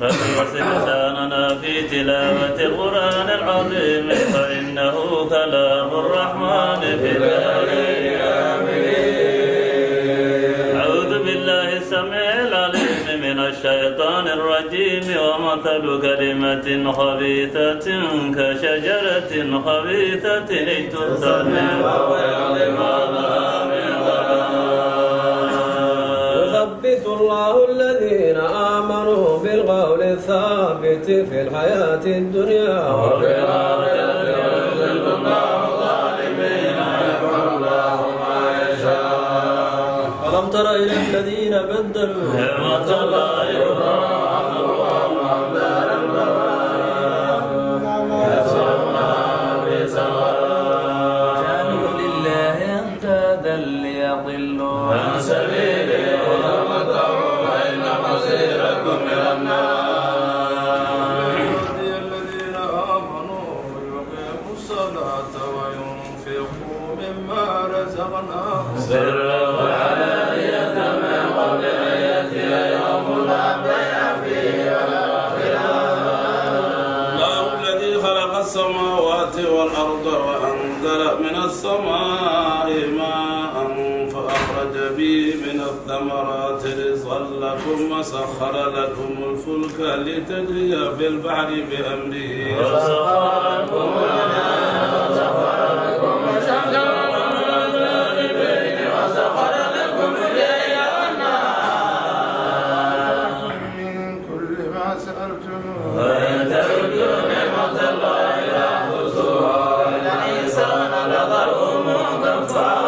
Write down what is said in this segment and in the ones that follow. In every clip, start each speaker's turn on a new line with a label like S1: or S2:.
S1: ركز لساننا في تلاوة القرآن العظيم فإنه كلام الرحمن في الدارين آمين. أعوذ بالله السميع العليم من الشيطان الرجيم. ومثل كلمة خبيثة كشجرة خبيثة اجتثت من فوق الأرض
S2: يثبت الله الذين آمنوا بالقول الثابت في الحياة الدنيا وفي الآخرة ويذل الله الظالمين ويفعل الله ما يشاء. ألم تر إلى الذين بدلوا نعمة الله كفرا وأحلوا دار البوار يصلونها بسواء كانوا لله أندادا ليضلوا عن سبيله مصيركم إلى النار. الذين آمنوا ويقيموا الصلاة وينفقوا مما رزقناهم سرا وعلانية من قبل أن يأتي يوم لا بيع فيه ولا خلاف. الله الذي خلق السماوات والأرض وأنزل من السماء ماء فأخرج به من الثمرات رزقا لكم وسخر لكم الفلك لتجري في البحر بأمره وسخر لكم الشمس والقمر دائبين وسخر لكم الليل والنهار من كل ما سألتموه وإن تعدوا نعمة الله لا تحصوها إن الإنسان لظلوم كفار.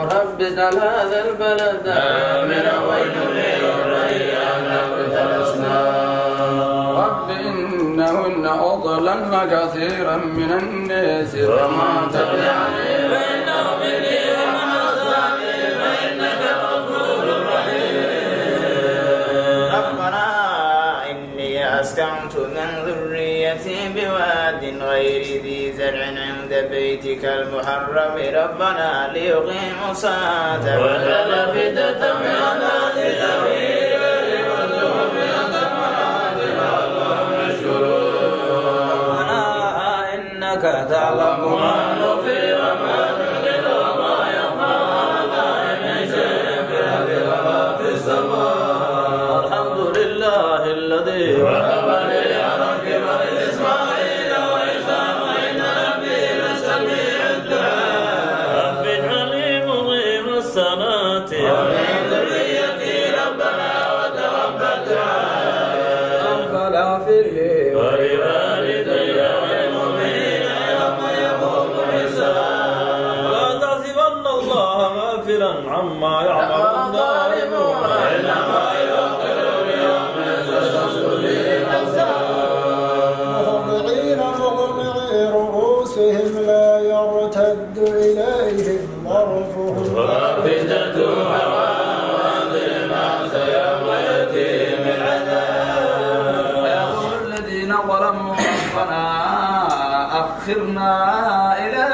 S2: رب اجعل هذا البلد آمنا واجنبني وذريتنا رب إنهن أضللن كثيرا من الناس وما تبعني فإنه مني ومن عصاني فإنك غفور رحيم. ربنا إني أسكنت من ذريتي بواد غير ذي زرع عند بيتك المحرم ربنا ليقيموا الصلاة واجعل أفئدة من الناس تهوي إليهم وارزقهم من الثمرات لعلهم يشكرون. ربنا إنك تعلم ما نخفي وما نعلن وما يخفى على الله من شيء في الأرض وما في السماء. الحمد لله الذي وهب لي على الكبر إسماعيل وإسحاق إن ربي لسميع الدعاء. رب اجعلني مقيم الصلاة ومن ذريتي ربنا وتقبل دعاء. ربنا اغفر لي ولوالدي وللمؤمنين يوم يقوم الحساب. لا تحسبن الله غافلا عما يعمل الظالمون إنما يؤخرهم ليوم تشخص فيه الأبصار. مقنعي رؤوسهم لا يرتد إليهم طرفهم وأفئدة هواء وأنذر الناس يوم يأتيهم العذاب. ويقول الذين ظلموا ربنا أخرنا إلى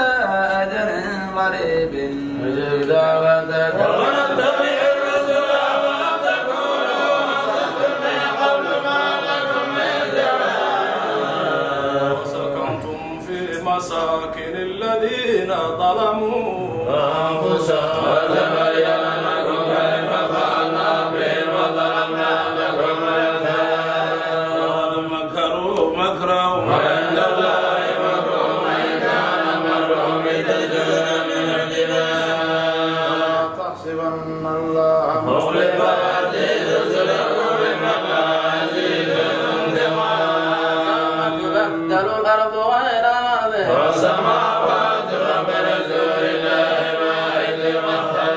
S2: أجل قريب نجب دعوتك ونتبع الرسل ولم تكونوا أخذتم من قبل ما لكم من زوال. وسكنتم في مساكن الذين ظلموا أنفسهم وتبين لكم كيف فعلنا بهم وضربنا لكم الأمثال. مكروا مكرا وعند الله مكرهم إن كان مكرهم لتزول من الجبال. تحسبن الله مخلف وعده رسله إنما عزيز انتقام. تبدل الأرض غير هذه والسماوات وبرزوا لله واحد القهار.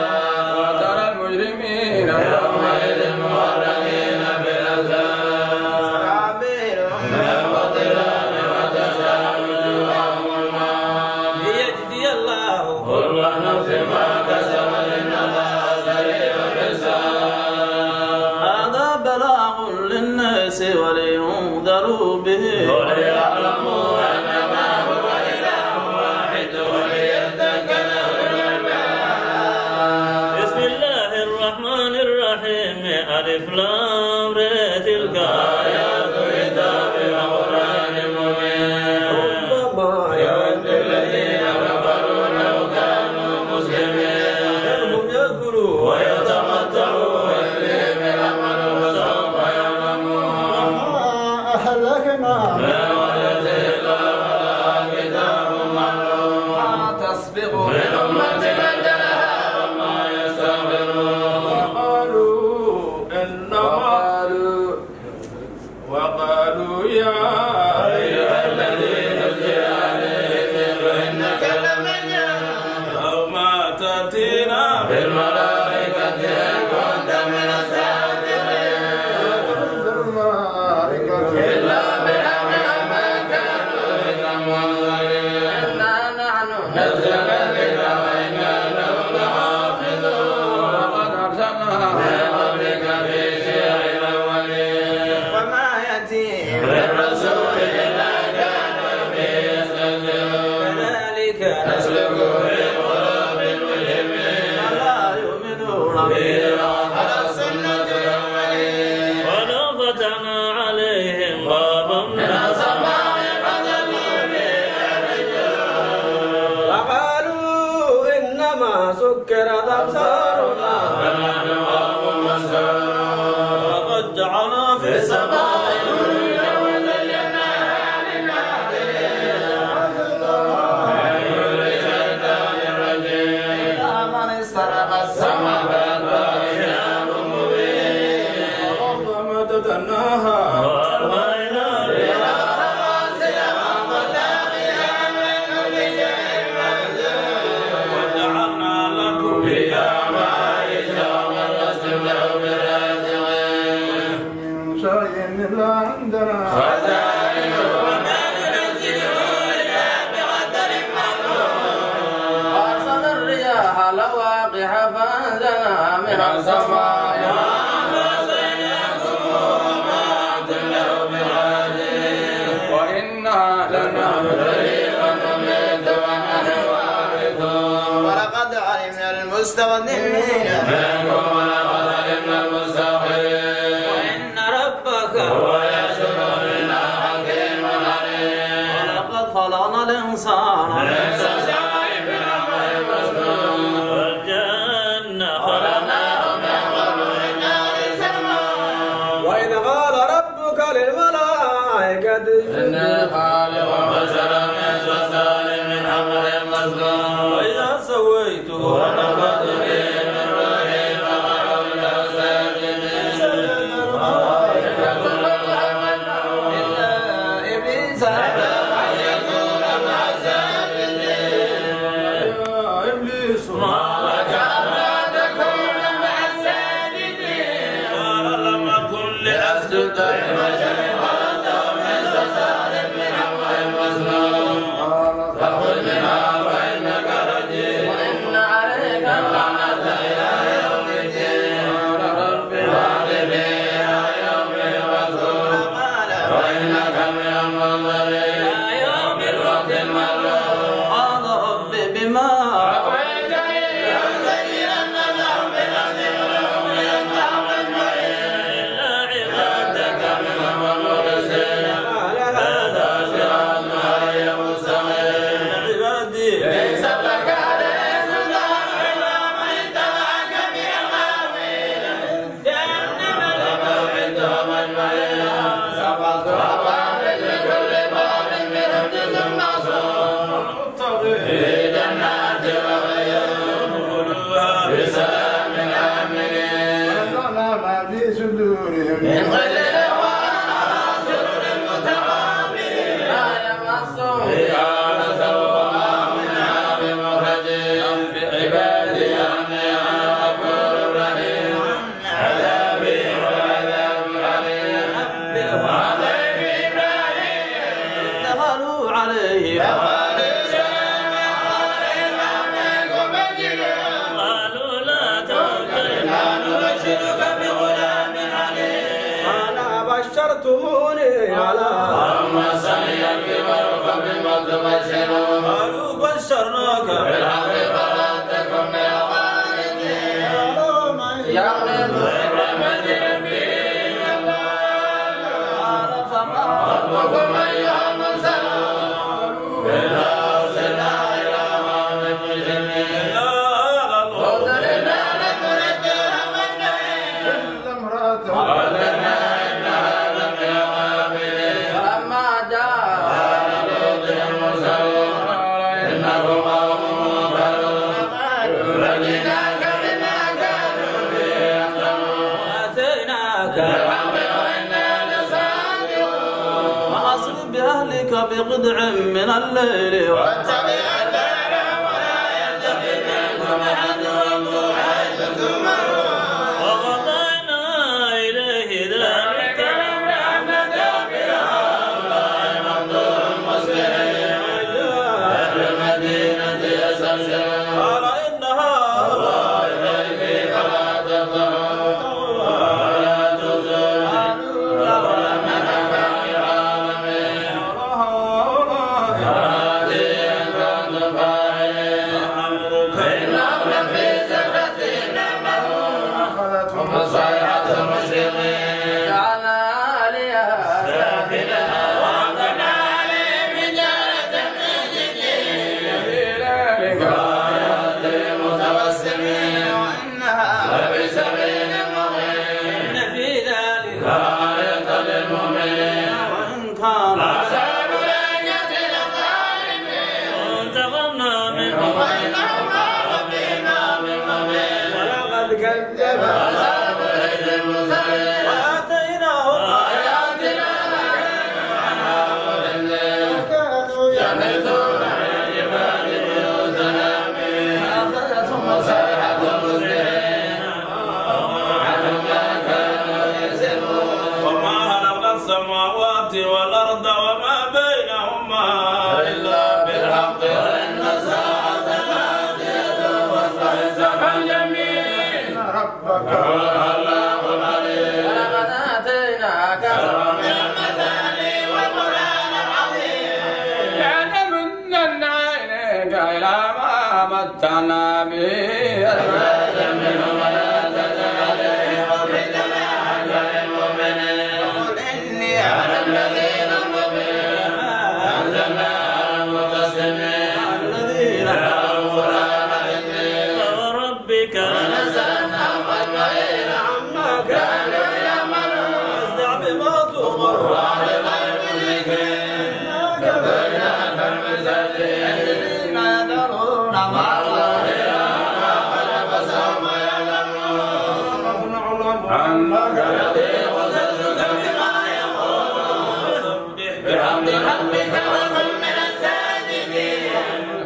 S2: وترى المجرمين يومئذ مغرقين في الأذهان سرابيلهم من قطران وتغشى وجوههم النار ليجزي الله كل نفس ما كسبت إن الله سريع الحساب. هذا بلاغ للناس ولينذروا به وليعلموا أنما هو إله واحد وليذكر أولو الألباب. بسم الله الرحمن الرحيم.
S1: الرحيم ألف لام ر تلك آيات كتاب وقرآن مبين ربما يود الذين كفروا لو كانوا مسلمين هم يكفروا ويتمتعوا ويلههم الأمل وسوف يعلمون وما أهلكنا من قرية إلا ولها كتاب معلوم ما تسبق من أمة أجلها وما يستغفرون وقالوا يا أيها الذي نزل عليه الذكر إنك لمجنون أو ما تأتينا بالملائكة إن كنت من الصادقين إلا بالحق ما كانوا يزعمون إنا نحن نزلنا الذكر وإنا له لحافظون وقد أرسلنا من قبلك في شيع الأولين وما يأتيهم من رسول إلا كانوا به يستهزئون كذلك نسلكه في قلوب المجرمين فلا يؤمنون به على سنة الأولين ولو فتحنا عليهم بابا من السماء فظلوا به يرجون فقالوا إنما سكرت أبصارنا بل نحن قوم مسحورون وقد جعلنا في السماء بروجا وزيناها للناظرين من كل شيطان رجيم إلا من استرق السماء فأتبعه شهاب مبين والأرض مددناها وألقينا فيها رواسي وأنبتنا من كل شيء موزون وجعلنا لكم فيها معايش ومن لستم له برازقين من شيء إلا عندنا خزائن وما ننزله إلا بقدر معلوم وأرسل الرياح لواقح فأنزلنا من السماء فأسقيناكم وما أنتم له بخازنين وإنا لنحن نحيي ونميت ونحن الوارثون ولقد علمنا المستقدمين منكم ولقد علمنا المستأخرين وإن ربك هو يشكر إنا حكيم عليم ولقد خلقنا الإنسان من صلصال من حمأ مسنون والجنة خلقناه من قبل من نار سموم وإذ قال ربك للملائكة إني خالق بشرا من صلصال من حمأ مسنون وإذا سويته ونفخت فيه من روحي فقعوا له ساجدين الملائكة كلهم أجمعون إلا إبليس أبى أن يكون مع الساجدين يا إبليس ما لك ألا تكون مع الساجدين قال لم أكن لأسجد لبشر خلقته من صلصال من حمأ مسنون فخذ منها فإنك رجيم وإن عليك اللعنة إلى يوم الدين قال رب فاغفرني يوم يبعثون وإنك من المنظرين إلى يوم الوقت المعلوم قال رب بما أغويتني لأزينن لهم في الأرض ولأغوينهم أجمعين إلا عبادك منهم المخلصين قال هذا صراط علي مستقيم عبادي ليس لك عليه سلطان إلا من اتبعك من الغاوين جهنم لموعدهم أجمعين سقط أبواب لكل باب منهم جزء معصوم في جنات وعيون كلها بسلام آمنين ونزعنا ما في صدورهم من غل وعلى سرر متقابلين لا يمسهم فيها نسب وما منها بمخرجين بعبادي أني أنا غفور رحيم عذابي وعذاب عليم وعليم إبراهيم دخلوا عليه فقالوا سلاما عليكم عليكم أجرون قالوا لا توجل لا نبشرك بغلام عليم قال بشرتموني على اللهم صل الكبر فبما تبشرون قالوا بشرناك بالحق فلا تكن من القانطين يا من
S2: بقدع من الليل واتبع الليل ولا يلتفتكم أحد حيث تمرون وقضينا إليه ذلك الأمر أن دابر هؤلاء مقدور مسلمين أهل المدينة يستبشرون قال إنها الله إليه فلا تضروا ولا تزوروا ولمن والأرض وما بينهما إلا بالحق وإن الساعة لآتية فاصفح الصفح الجميل ربك هو الخلاق العليم ولقد آتيناك سبعا من المثاني والقرآن العظيم لنمنن عينيك إلى ما متعنا به أزواجا منهم ولا تجعل عليهم في جناحك للمؤمنين وقل إني أنا الذين المؤمنين أنزلنا على المقسمين الذين كفروا القرآن عندي وربك لنسألنهم أجمعين عما كانوا يعملون واصدع بما تؤمر وأعرض عن المشركين كفيناك المرسلين الذين يدعون مع الله إلها آخر فسوف يعلمون عنك يضيق صدرك بما يقولون بحمد ربك وكن من الساجدين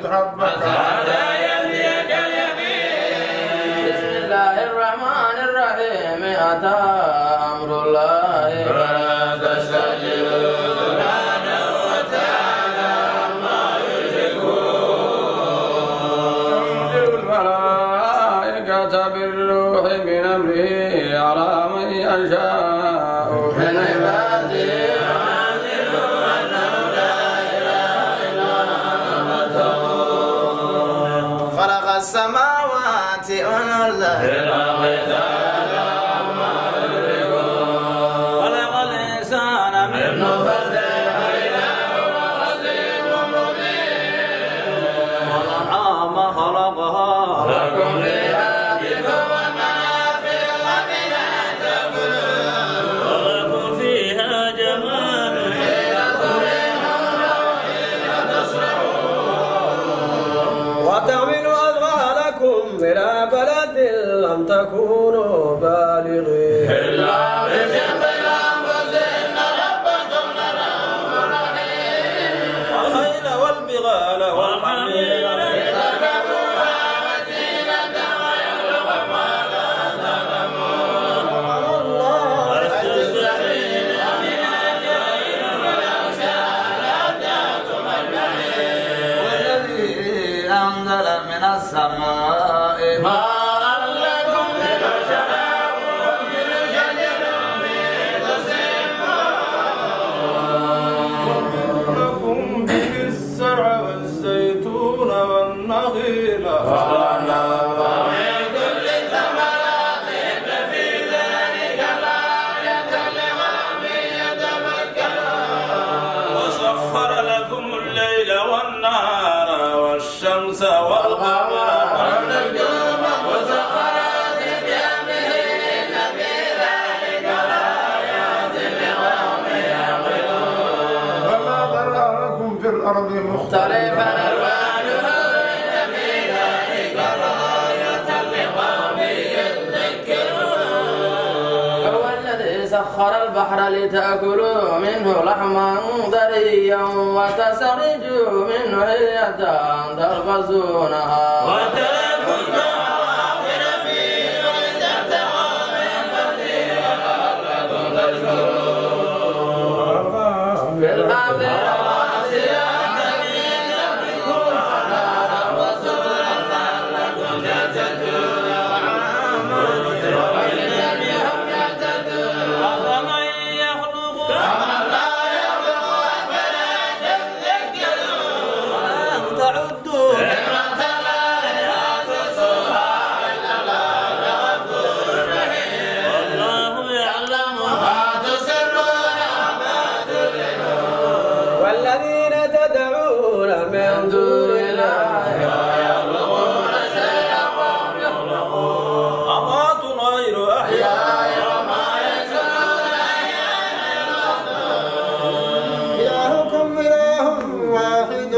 S2: ربك حتى يهديك اليمين بسم الله الرحمن الرحيم أتى أمر الله فلا تستعجلوا سبحانه وتعالى عما يشركون تنزل الملائكة بالروح من أمره على من يشاء من عباده خلق السماوات والأرض خلق الإنسان من نطفة إذا هو خصيم مبين والأنعام خلقها لكم فيها دفء ومنافع ومنها تأكلون ولكم فيها جمال حين تريحون وحين تصرخون وتحملوا أثقالكم إلى بلد لم تكونوا بالغيه إلا بشق الأنفس إن ربكم لرؤوف رحيم والخيل والبغال والحمير لتركبوها وزينة ويخلق ما لا تعلمون والله يستحيي من أجل ولو شاء لأتاكم أجمعين والذي أنزل من السماء ماء لكم لتشربوا من شجر
S3: الأرض
S1: مختلفا ألوانها إن في ذلك لآية لقوم يذكرون. هو الذي سخر البحر لتأكلوا منه لحما طريا وتستخرجوا منه حلية تلبسونها وتركوا النواظر فيه ولتبتغوا من فضله لعلكم تشكرون. في الأرض رواسي أن تميدوا ونهارا وسبلا لعلكم تهتدون ومن لم يهتدون أفمن يخلق كمن لا يخلق أفلا تذكرون. ولن تعدوا نعمة الله لا تحصوها إن الله لغفور رحيم. والله يعلم ما تسرون وما تعلنون. والذين تدعون من دون الله لا يخلقون شيئا وهم يخلقون. أموات غير أحياء وما يشعرون أيان يبعثون.
S3: إلهكم إله واحد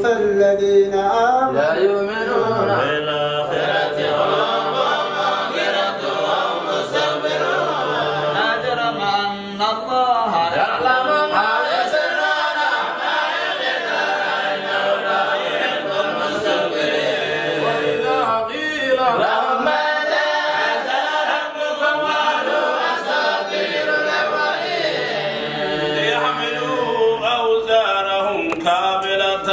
S3: فالذين آمنوا
S1: لا يؤمنون بالآخرة وهم منكرون وهم مستكبرون. لا جرم أن الله يعلم ما يسرون وما يعلنون إنه لا يحب المستكبرين. وإذا قيل لهم ماذا أنزل ربكم قالوا أساطير الأولين.
S2: ليحملوا أوزارهم كاملة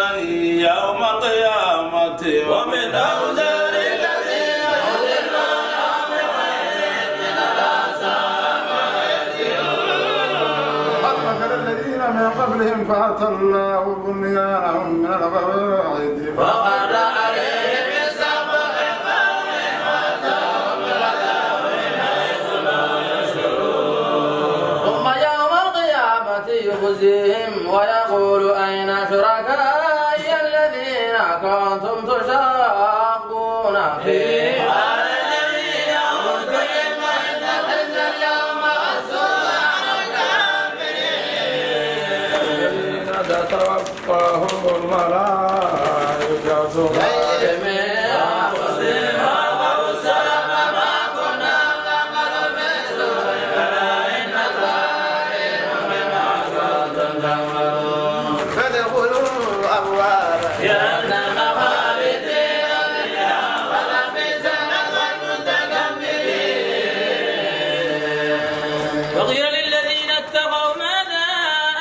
S2: يوم القيامة ومن أوزار الذين يضلونهم بغير علم ألا ساء ما يزرون.
S3: قد مكر الذين من قبلهم فأتى الله بنيانهم من القواعد
S1: وقر عليهم السقف فهم وأتاهم العذاب من حيث لا يشعرون. ثم يوم القيامة يخزيهم ويقول أين شركائي الذين كنتم تشاقون فيهم قال الذين أوتوا العلم إن الخزي اليوم مسوء على الكافرين.
S3: تتوفاهم الملائكة
S1: من أنفسهم وقوا السلام ما كنا نعمل من سوء بلى إن الظالمين بما كنتم تعملون.
S3: فادخلوا أبواب
S1: جهنم خالدين فيها ولبئس مثوى المتكبرين.
S2: وقيل للذين اتقوا ماذا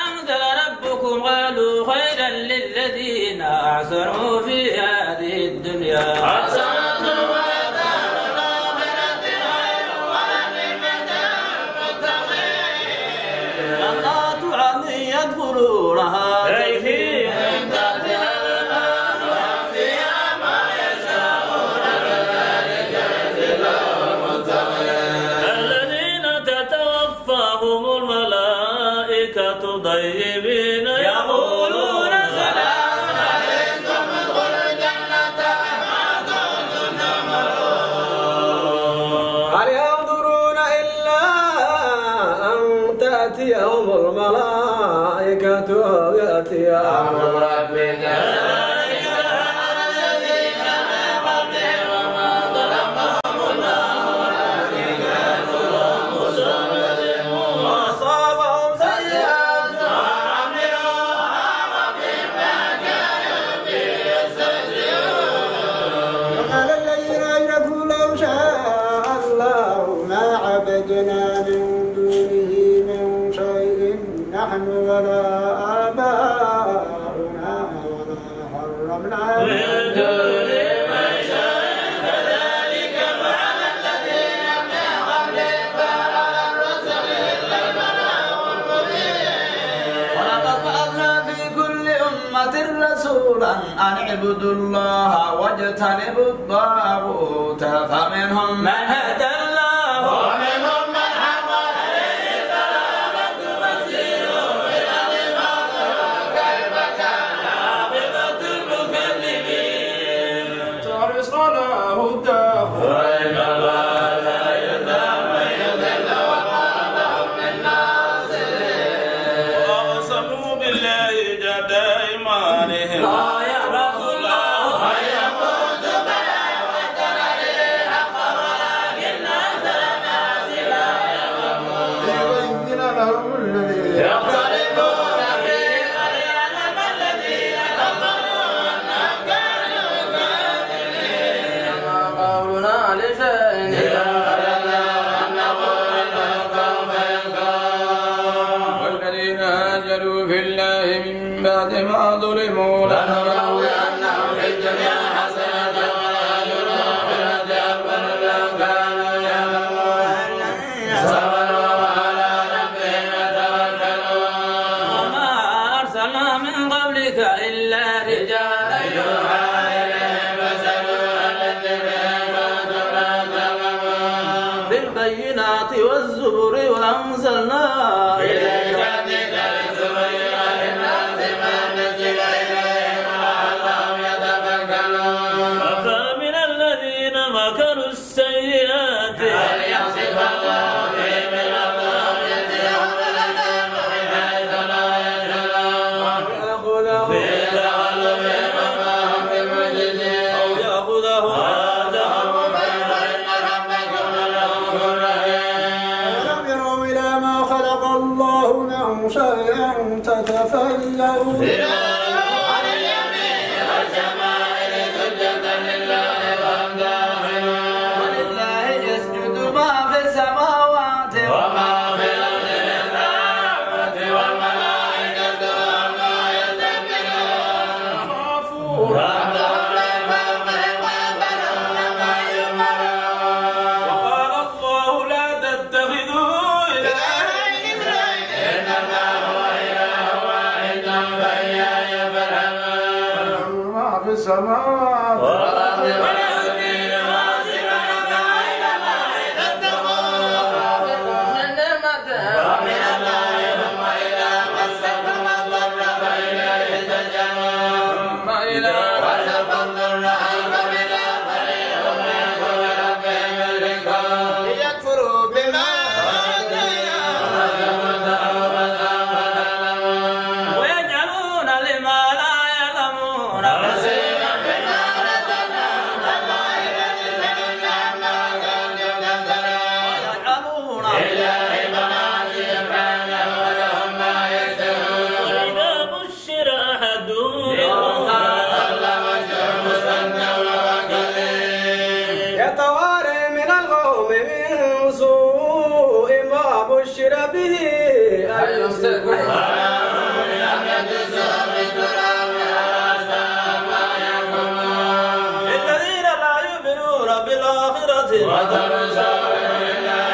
S2: أنزل ربكم قالوا خيرا للذين أحسنوا في هذه الدنيا
S1: حسنة ودار الآخرة خير ولنعمة المتقين.
S2: جنات عدن يدخلونها
S1: من تحتها الأنهار فيها ما يشاءون كذلك يجزي الله المتقين.
S2: الذين تتوفاهم الملائكة طيبين يقولون
S1: سلام عليكم ادخلوا الجنة بما كنتم تعملون.
S3: هل ينظرون إلا أن تأتيهم الملائكة أو يأتي
S1: أمر ربك ذلك على الذين من قبلهم وما ظلمهم الله ولكن كانوا أنفسهم يظلمون.
S3: أصابهم
S1: سيئات ما عملوا وحاق بهم ما كانوا به يستهزئون.
S3: وقال الذين أشركوا لو شاء الله ما عبدنا من دونه من شيء نحن ولا آباؤنا ولا حرمنا
S1: من دون من شاء كذلك فعل الذين من قبلهم فعلى الرسل إلا البلاغ المبين.
S2: ولقد بعثنا في كل أمة رسولا أن اعبدوا الله واجتنبوا الطاغوت فمنهم من هدى الله
S1: ومنهم من حق عليه الضلالة فسيروا في الأرض فانظروا كيف كان عاقبة المكذبين.
S3: ترسله الدهر
S1: وإن الله لا يهدى من يضل وما لهم من ناصرين.
S2: وأقسموا بالله جهد أيمانهم بالبينات والزبر وأنزلنا إليك الذكر لتبين للناس ما نزل إليهم ولعلهم يتفكرون
S1: أفمن الذين مكروا السيئات أن يخسف الله بهم الأبصار يأتيهم العذاب من حيث لا يشعرون في تقلبهم وما هم بمعجزين أو يأخذهم عادهم فإن ربكم لرؤوف رحيم
S3: ألم يروا إلى ما خلق الله لهم شيئا تتفيأ
S1: عن اليمين والشمائل سجدا لله وهم داخلون
S2: ولله يسجد ما في السماوات
S1: وما في الأرض من دابة والملائكة وما يستكبرون ربهم من فوقهم وينبغون ما يؤمرون وقال الله لا تتخذوا إلهين اثنين إنما هو إله واحد فإياي فارهبون
S3: ما في السماوات
S1: والأرض والأرضين واسعة إلى الله تتقون من نعمته ومن الله ثم إذا مسكم الضر فإليه تجرون ثم إذا كشف الضر عنكم إذا فريق منكم بربهم يشركون
S2: ليكفروا بما
S1: ويجعلون لما لا يعلمون نصيبا مما رزقناهم تالله لنسألن عما كانوا يفترون
S2: يجعلون
S1: لله بنات سبحانه ولهم ما يشتهون وإذا بشر أحدهم بالأنثى ظل وجهه مسودا وهو كظيم
S3: يتوارى من القوم من سوء ما بشر به أيمسكه
S1: الذين لا يؤمنون بالآخرة مثل سوء لله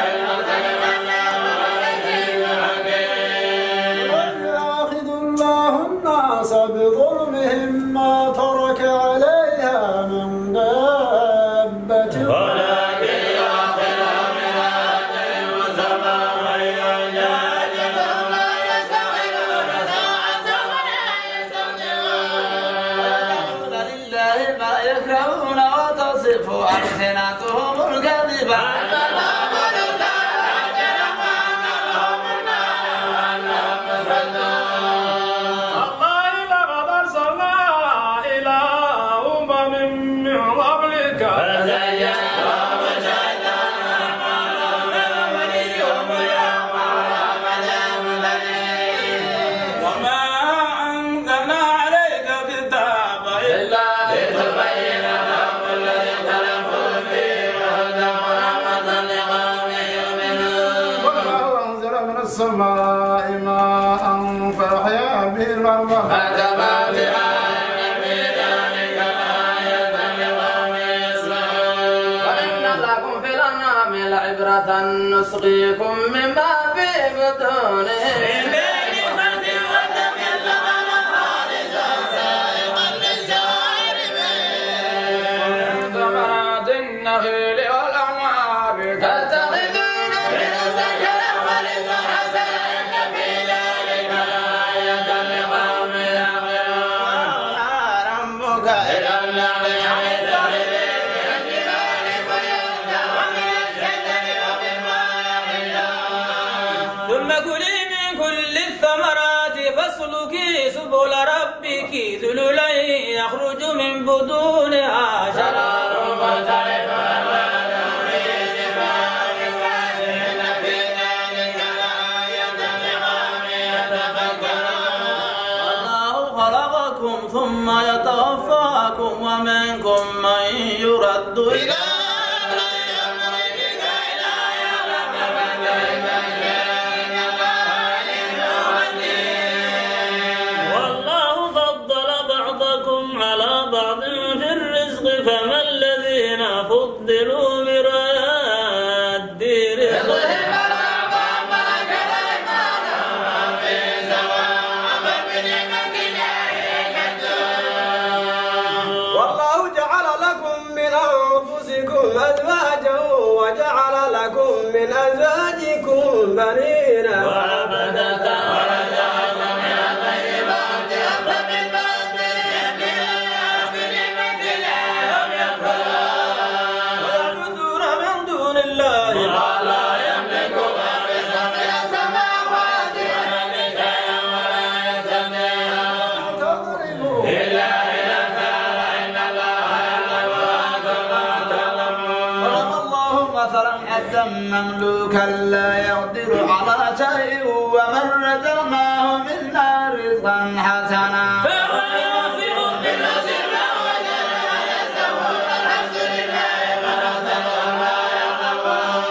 S3: ويأخذ الله الناس بظلمهم ما ترك عليها من دابة
S1: ولكن يؤخرهم إلى أجل مسمى وإذا جاء أجلهم لا يستغفرون ساعة ولا يستغفرون
S2: لله ما يكرهون وتصف ألسنتهم الكذب أن
S1: لهم النار وأنهم مفردون
S4: الله لقد أرسلنا إلى أمم من قبلك
S1: فزين لهم الشيطان أعمالهم فوليهم اليوم عذاب مبين
S4: وما أنزلنا عليك الكتاب
S1: إلا لتبين لهم الذي اختلفوا فيه وهدى ورحمة لقوم يؤمنون
S3: والله أنزل من السماء ماء فأحيا به الأرض
S1: فكفى بآية في ذلك الآية لقوم يسمعون وإن لكم في الأنعام لعبرة نسقيكم مما في بطونه من بين فرث ودم لبنا خالصا سائغا للشاربين
S4: ثمرات النخيل والأعناب
S1: تتخذون من سكرا ورزقا حسنا إن في ذلك لآية لقوم يعقلون
S2: ربك
S1: إلى النار حيث الجبال بيوتا ومن الشجر ومما يعقلون ثم كلي من كل الثمرات فاسلكي سبل ربك ذللا يخرج من بطونها شراب مختلف ألوانه فيه شفاء للناس إن في ذلك لآية لقوم يتفكرون
S2: الله خلقكم ثم يتوفاكم ومنكم من يرد إلى
S1: والله فضل بعضكم على بعض في الرزق فما الذين فضلوا براد رزقهم على بعض كلمة في سواء فبنعمة الله
S3: والله جعل لكم من أنفسكم من أزواجكم بنين
S1: وعبدة ورزقكم من الطيبات أفلم الباطل بنعمة الله هم يكفرون
S3: ويعبدون من دون الله
S1: ما لا يملك خالصا من السماوات ومن شيء ولا يستطيع
S3: تضربوا
S1: إلا إلى النار إن الله يعلم وأنتم لا تعلمون.
S2: ضرب الله مثلا عبدا مملوكا لا يقدر على شيء ومن رزقناه منا رزقا حسنا
S1: فهو ينفق بالنصر وجل يستوون الحمد لله من أنزل ما يعلمون.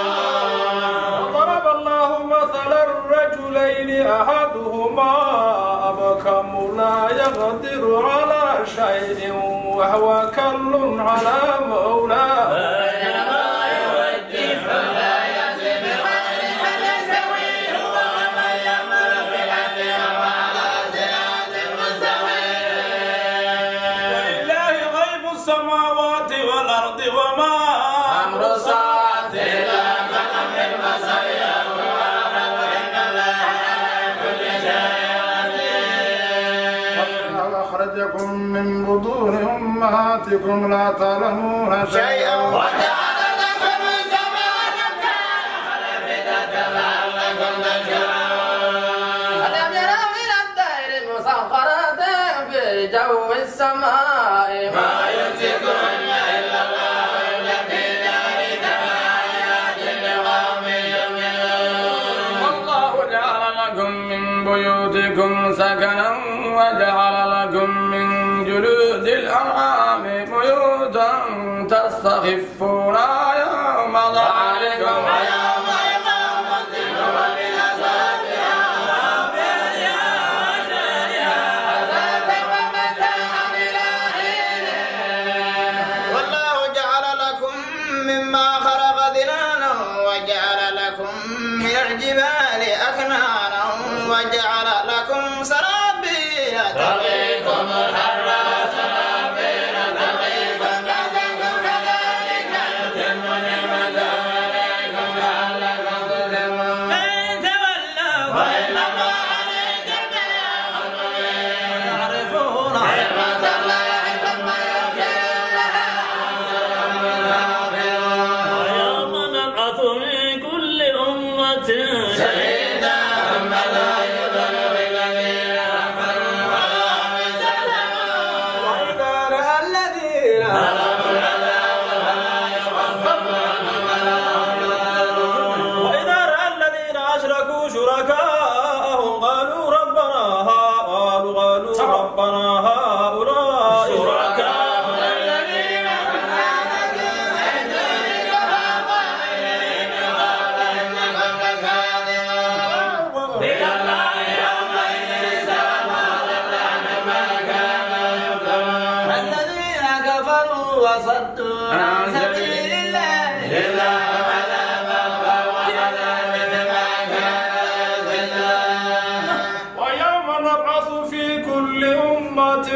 S4: وضرب الله مثلا الرجلين أحدهما أبكم لا يقدر على شيء وهو كل على مولاه
S1: أينما يوجه لا يأتي بخير هل يستوي هو ومن يأمر بالعدل وهو على صراط مستقيم.
S4: ولله غيب السماوات والأرض وما
S1: أمر الساعة إذا كان في البصر يهوى إن الله على كل شيء قدير.
S5: والله أخرجكم من بطون أمهاتكم لا تعلمون شيئا
S1: وجعل لكم السماء والأرض خلفة لعلكم تشكرون. ألم يروا إلى الطير مسخرات في جو السماء ما يمسكهن إلا الله إن في ذلك لآيات لقوم يؤمنون.
S4: والله جعل لكم من بيوتكم سكنا وجعل لكم من جلود الأنعام بيوتا تستخفونها يوم ظهركم
S1: ويوم إقامتكم ومن أصحابها وأبيها وأشجارها أثاثا ومتاعا إلى حين.
S2: والله جعل لكم مما خلق ظلالا وجعل لكم من الجبال أكنانا وجعل لكم سرابيل
S1: تقيكم الحر وسرابيل تقيكم بأسكم كذلك يتم نعمته عليكم لعلكم تسلمون. فإن تولوا فإنما عليك البلاغ المبين.
S2: يعرفون
S1: نعمة الله ثم ينكرونها ويوم نبعث من كل أمة شهيدا ثم لا يؤذن بالذين كفروا ولا هم يسلمون.
S3: وإذا رأى الذين
S1: ظلموا العذاب فلا يخفف عنهم ولا هم ينظرون.
S3: وإذا رأى الذين أشركوا شركاءهم قالوا ربنا هؤلاء
S1: شركاؤنا الذين كنا ندعو من دونك فأقام إليهم قال إنكم لكاذبون. إلى الله يومئذ السلام لله ما كانوا يفترون.
S2: الذين كفروا وصدوا عن سبيل الله
S1: لله عذابا فهو عذاب بما كانوا يكذبون.
S4: ويوم نبعث في كل أمة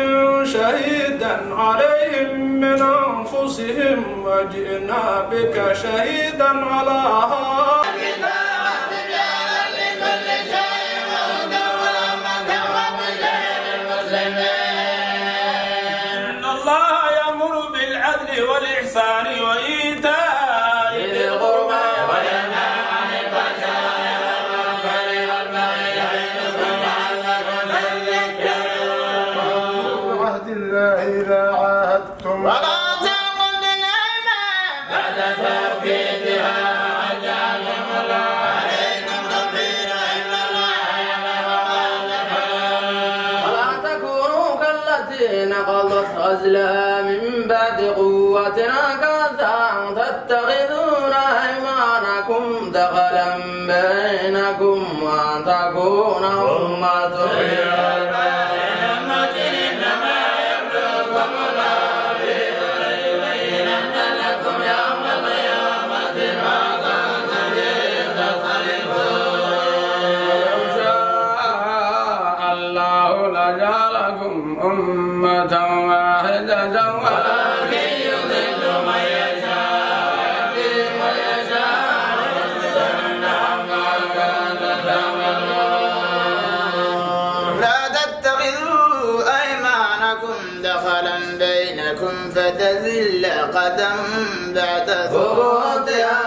S4: شهيدا عليهم من أنفسهم وجئنا بك شهيدا على هؤلاء.
S1: لكل شيء وهدى ورحمة وبشرى للمسلمين.
S4: إن الله يأمر بالعدل والإحسان وإيتاء
S1: ذي القربى وينهى عن الفحشاء والمنكر والبغي يعظكم لعلكم تذكرون.
S5: بعهد الله إذا عاهدتم
S1: ولا تنقضوا الأيمان بعد توكيدها وجعلكم الله عليكم كفيلا إن الله يعلم ما تفعلون. ولا تكونوا كالتي نقضت غزلها من بعد قوة أنكاثا تتخذون أيمانكم دخلا بينكم وأن تكون أمة هي أمة إنما يبلوكم الله به وليبينن لكم يوم القيامة ما كنتم فيه تختلفون.
S4: ولو شاء الله لجعلكم أمة واحدة ولكن
S1: يضل من يشاء ويهدي من يشاء
S2: دخلا بينكم فتزل قدم بعد ثبوتها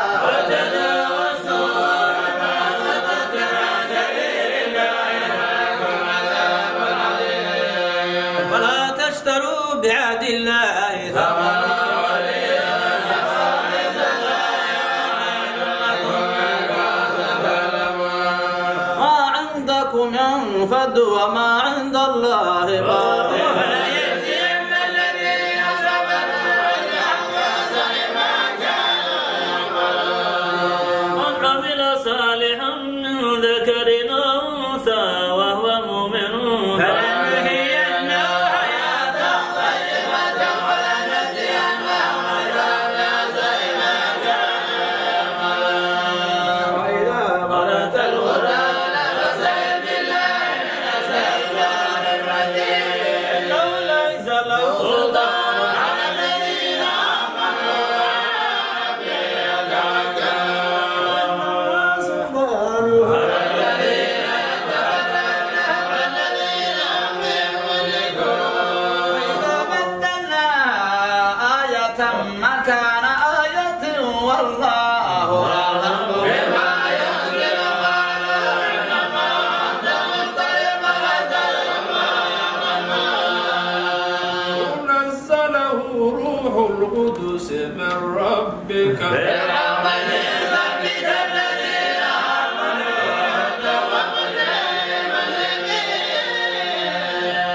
S1: ولا تشتروا بعهد الله ثمنا ما عندكم ينفد وما عند الله باق من عمل صالحا من ذكر أو أنثى وهو مؤمن فلنحيينه حياة طيبة ولنجزينهم أجرهم بأحسن ما كانوا يعملون وإذا قرأت القرآن فاستعذ بالله من الشيطان الرجيم إنه ليس له سلطان على الذين آمنوا
S2: وإذا بدلنا آية مكان آية والله أعلم بما ينزل
S4: نزله روح القدس من ربك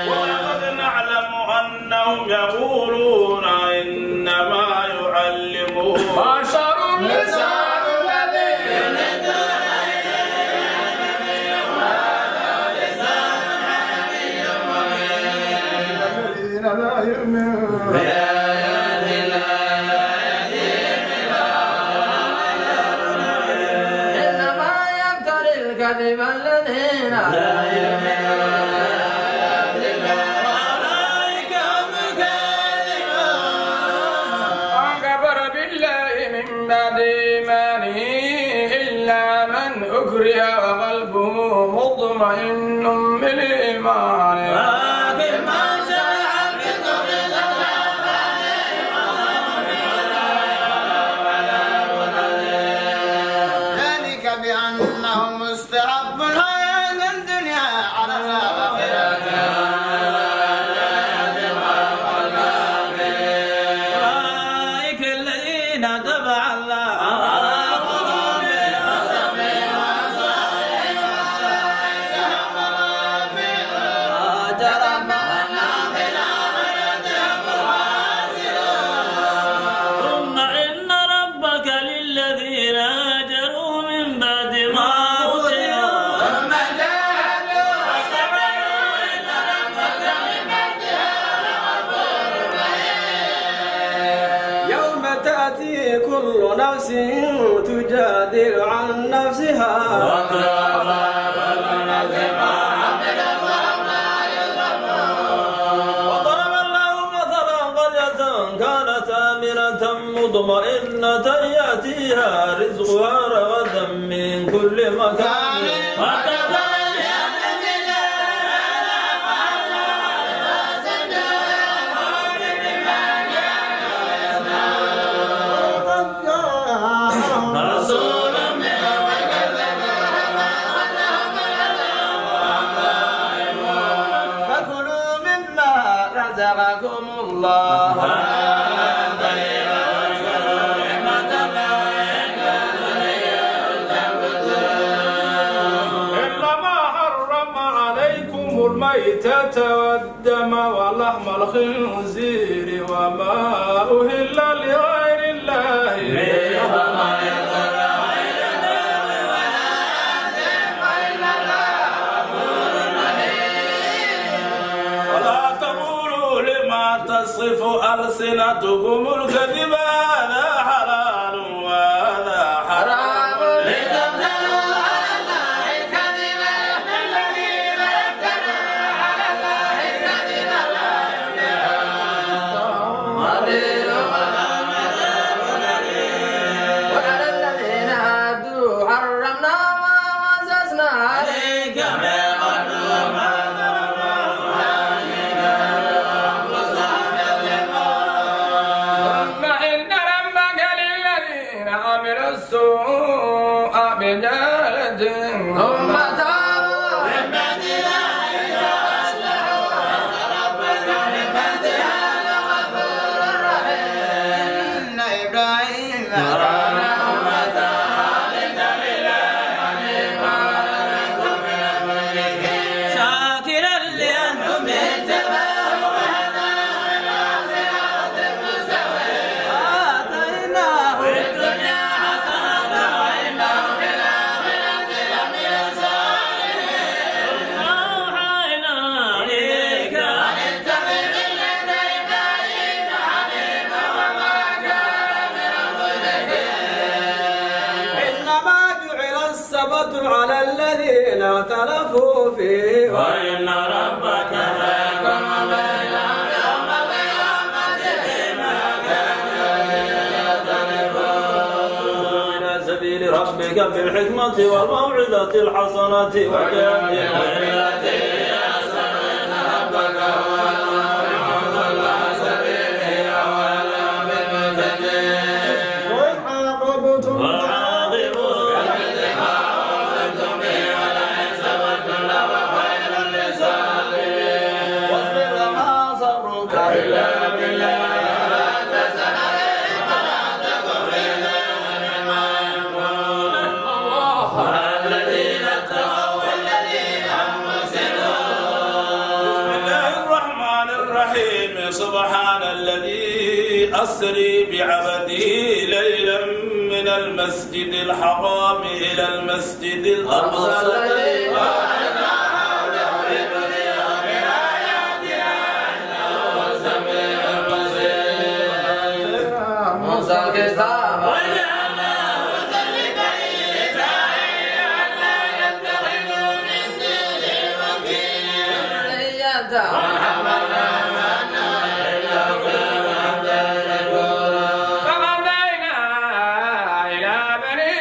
S4: ولقد نعلم أنهم يقولون إنما يعلمه بشر لسان الذين الذين لا يؤمنون
S1: إنما يفتري الكذب الذين لا يؤمنون أولئك هم الكاذبون
S4: من كفر بالله من بعد إيمانه إلا من أكره وقلبه مطمئن بالإيمان
S1: لكن من شرح بالكفر
S2: ذلك بأنهم استحبوا الحياة الدنيا على الآخرة
S1: أولئك الذين تبع الله على قلوبهم وسمعهم وأجرهم ثم إن ربك للذين هاجروا من بعد ما فتنوا ثم جاهدوا وصبروا إن ربك من بعدها لغفور رحيم
S6: يوم تأتي كل نفس تجادل عن نفسها
S1: وضرب الله مثلا قرية كانت آمنة مطمئنة يأتيها رزقها رغدا من كل مكان رسول
S2: فكلوا مما رزقكم الله
S4: إنما حرم عليكم الميتة والدم ولحم الخنزير وما أهل لغير الله ولا تقولوا لما تصف ألسنتكم الكذب هذا حلال وهذا حرام
S1: لتفتروا على الله الكذب إن الذين يفترون على الله الكذب لا يفلحون وبيل وعلى الذين هادوا حرمنا ما مسسنا عليك من قبل ما ظلمنا ولكن كانوا أنفسهم
S5: ضلالة
S2: ثم تابوا
S1: من بعدها إذا أصلحوا ربك من بعدها لغفور رحيم
S2: إن إبراهيم
S1: كان أمة خالدا لله حنيفا ولم يكن من المشركين
S6: شاكرا لأنعمه
S1: اتبعه وهداه إلى صراط مستقيم
S6: آتيناه
S1: في الدنيا حسنة وإنه في الآخرة لمن الصالحين
S6: أوحينا إليك
S1: أن اتبع ملة إبراهيم حنيفا وما كان من المشركين
S6: إنما جعل السبت على الذين اختلفوا فيه
S1: وإن ربك يحكم بينهم يوم قيامته ما كانوا يختلفون
S6: إلى سبيل ربك بالحكمة والموعظة الحسنة وجاهدهم
S1: بالتي هي أحسن إن ربك هو المعلم على سبيله أولا بالمتقين
S3: وإن عاقبتم
S1: وعاقبوا بمثل ما عوقبتم به ولئن صبرتم لهو خير للصابرين
S2: واصبر وما صبرك
S1: إلا بالله ولا تحزن عليهم ولا تكن في ضيق مما يمكرون الذين اتقوا والذين هم محسنون
S4: بسم الله الرحمن الرحيم سبحان الذي أسري بعبده ليلا من المسجد الحرام إلى المسجد الأقصى الذي
S1: وأنا حوله لنريه من آياتنا إنه سميع بصير
S2: موسى الكتاب
S1: وجعلناه هدى لبني إسرائيل ألا يتخذوا من دونه وكيلا وحملنا أنه إنه كان عبدا شكورا
S5: فقضينا إلى بني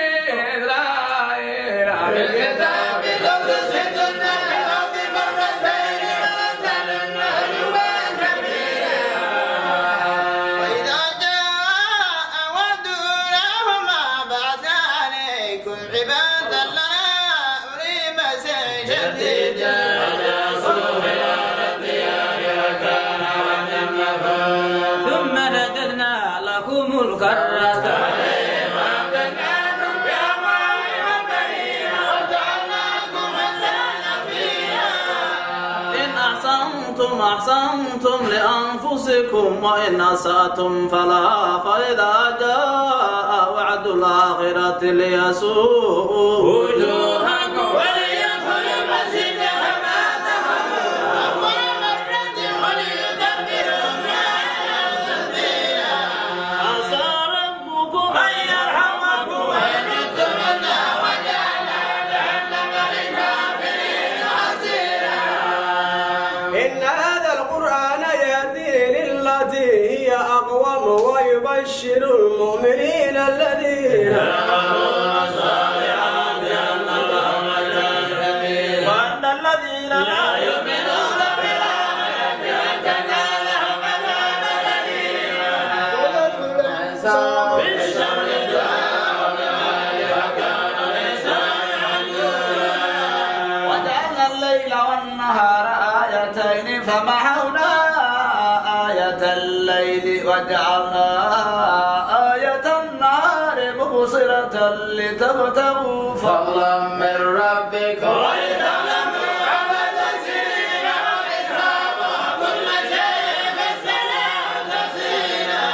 S5: إسرائيل
S1: بالكتاب لتفسد الأرض مرتين ولتعلن علوا كبيرا
S2: وإذا جاء وعد أولاهما بعثنا عليكم عبادا لنا أولي بأس شديد
S1: وجاسوا إلى الديار وكان وعدا مفعولا
S6: ثم رددنا لكم الكرة
S1: عليهم وأمددناكم بأموال وبنين وجعلناكم أزواجا فيها
S6: إن أحسنتم أحسنتم لأنفسكم وإن أسأتم فلا فإذا جاء وعد الآخرة ليسوءوا
S1: وجوهكم وليدخلوا المسجد كما دخلوا أول مرة وليتبروا ما تتبيرا
S6: عسى ربكم
S1: أن يرحمكم وإن عدتم عنا وجعلنا جهنم للكافرين حصيرا
S6: إن هذا القرآن يهدي للتي هي أقوم ويبشر المؤمنين الذين
S1: يعملون الصالحات أن لهم أجرا كبيرا
S6: وأن الذين
S1: لا يؤمنون بالآخرة أعتدنا لهم عذابا أليما بالشر الدعاء وبالغيب وكان الإنسان عجولا
S2: وجعلنا الليل والنهار آيتين فمحونا آية الليل وجعلنا آية النهار مبصرة لتبتغوا فضلا من ربكم
S1: ولتعلموا عدد السنين والحساب وكل شيء فصلناه تفصيلا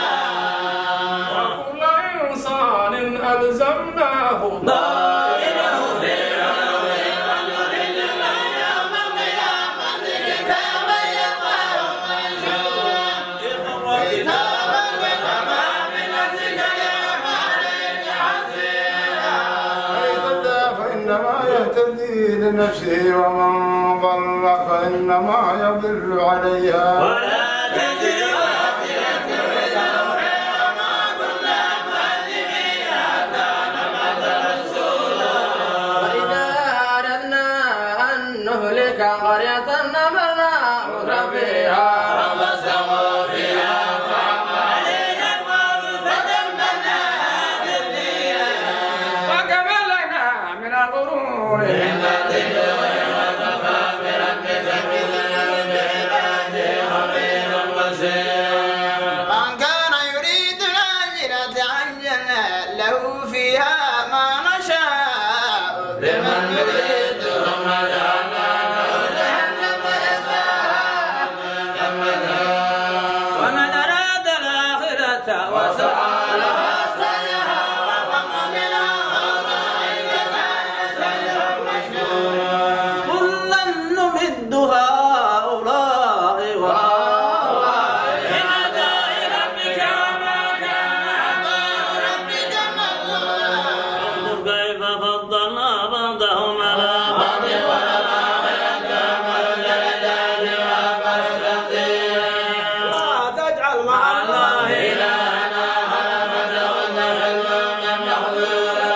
S5: وكل إنسان ألزمناه
S1: طائره في عنقه ونخرج له يوم القيامة كتابا يلقاه منشورا كتابا كفى بنفسك اليوم عليك حسيبا
S5: فإنما يهتدي لنفسه ومن ضل فإنما يضل عليها
S1: ولا تزر وازرة وزر أخرى وما كنا معذبين حتى نبعث رسولا
S2: وإذا أردنا أن نهلك قرية أمرنا مترفيها
S1: ففسقوا فيها فحق عليها القول فدمرناها تدميرا
S5: وكما لنا من غرور
S2: من كان يريد العاجلة عجلنا له فيها ما نشاء لمن نريد ثم جعلنا له جهنم ومن أراد الآخرة وسعى لها سعيها وهو كلا نمد هؤلاء وهؤلاء من عطاء ربك وما كان عطاء ربك مهولا انظر كيف فضلنا بعضهم على بعض وللآخرة أكبر درجات وأكبر تقديرا
S6: لا تجعل مع الله
S2: إلهنا خلقته حلما مخلوقا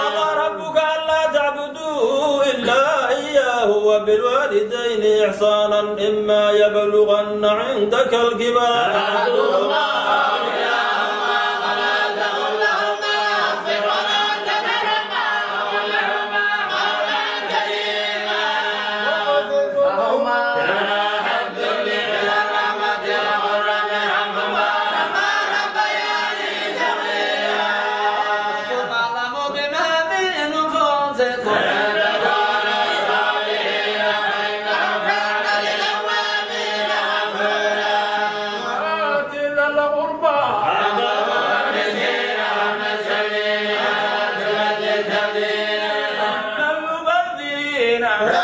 S1: وقضى ربك ألا تعبدوا إلا إياه وبالوالدين إحسانا إما يبلغن عندك الكبر أحدهما أو كلاهما فلا تقل لهما أف ولا تنهرهما وقل لهما قولا كريما
S2: فهما
S1: جناح الذل من الرحمة وقل رب ارحمهما كما ربياني صغيرا
S2: أنتم أعلم بما في نفوسكم
S5: آت ذا القربى
S1: المبذرين
S5: ما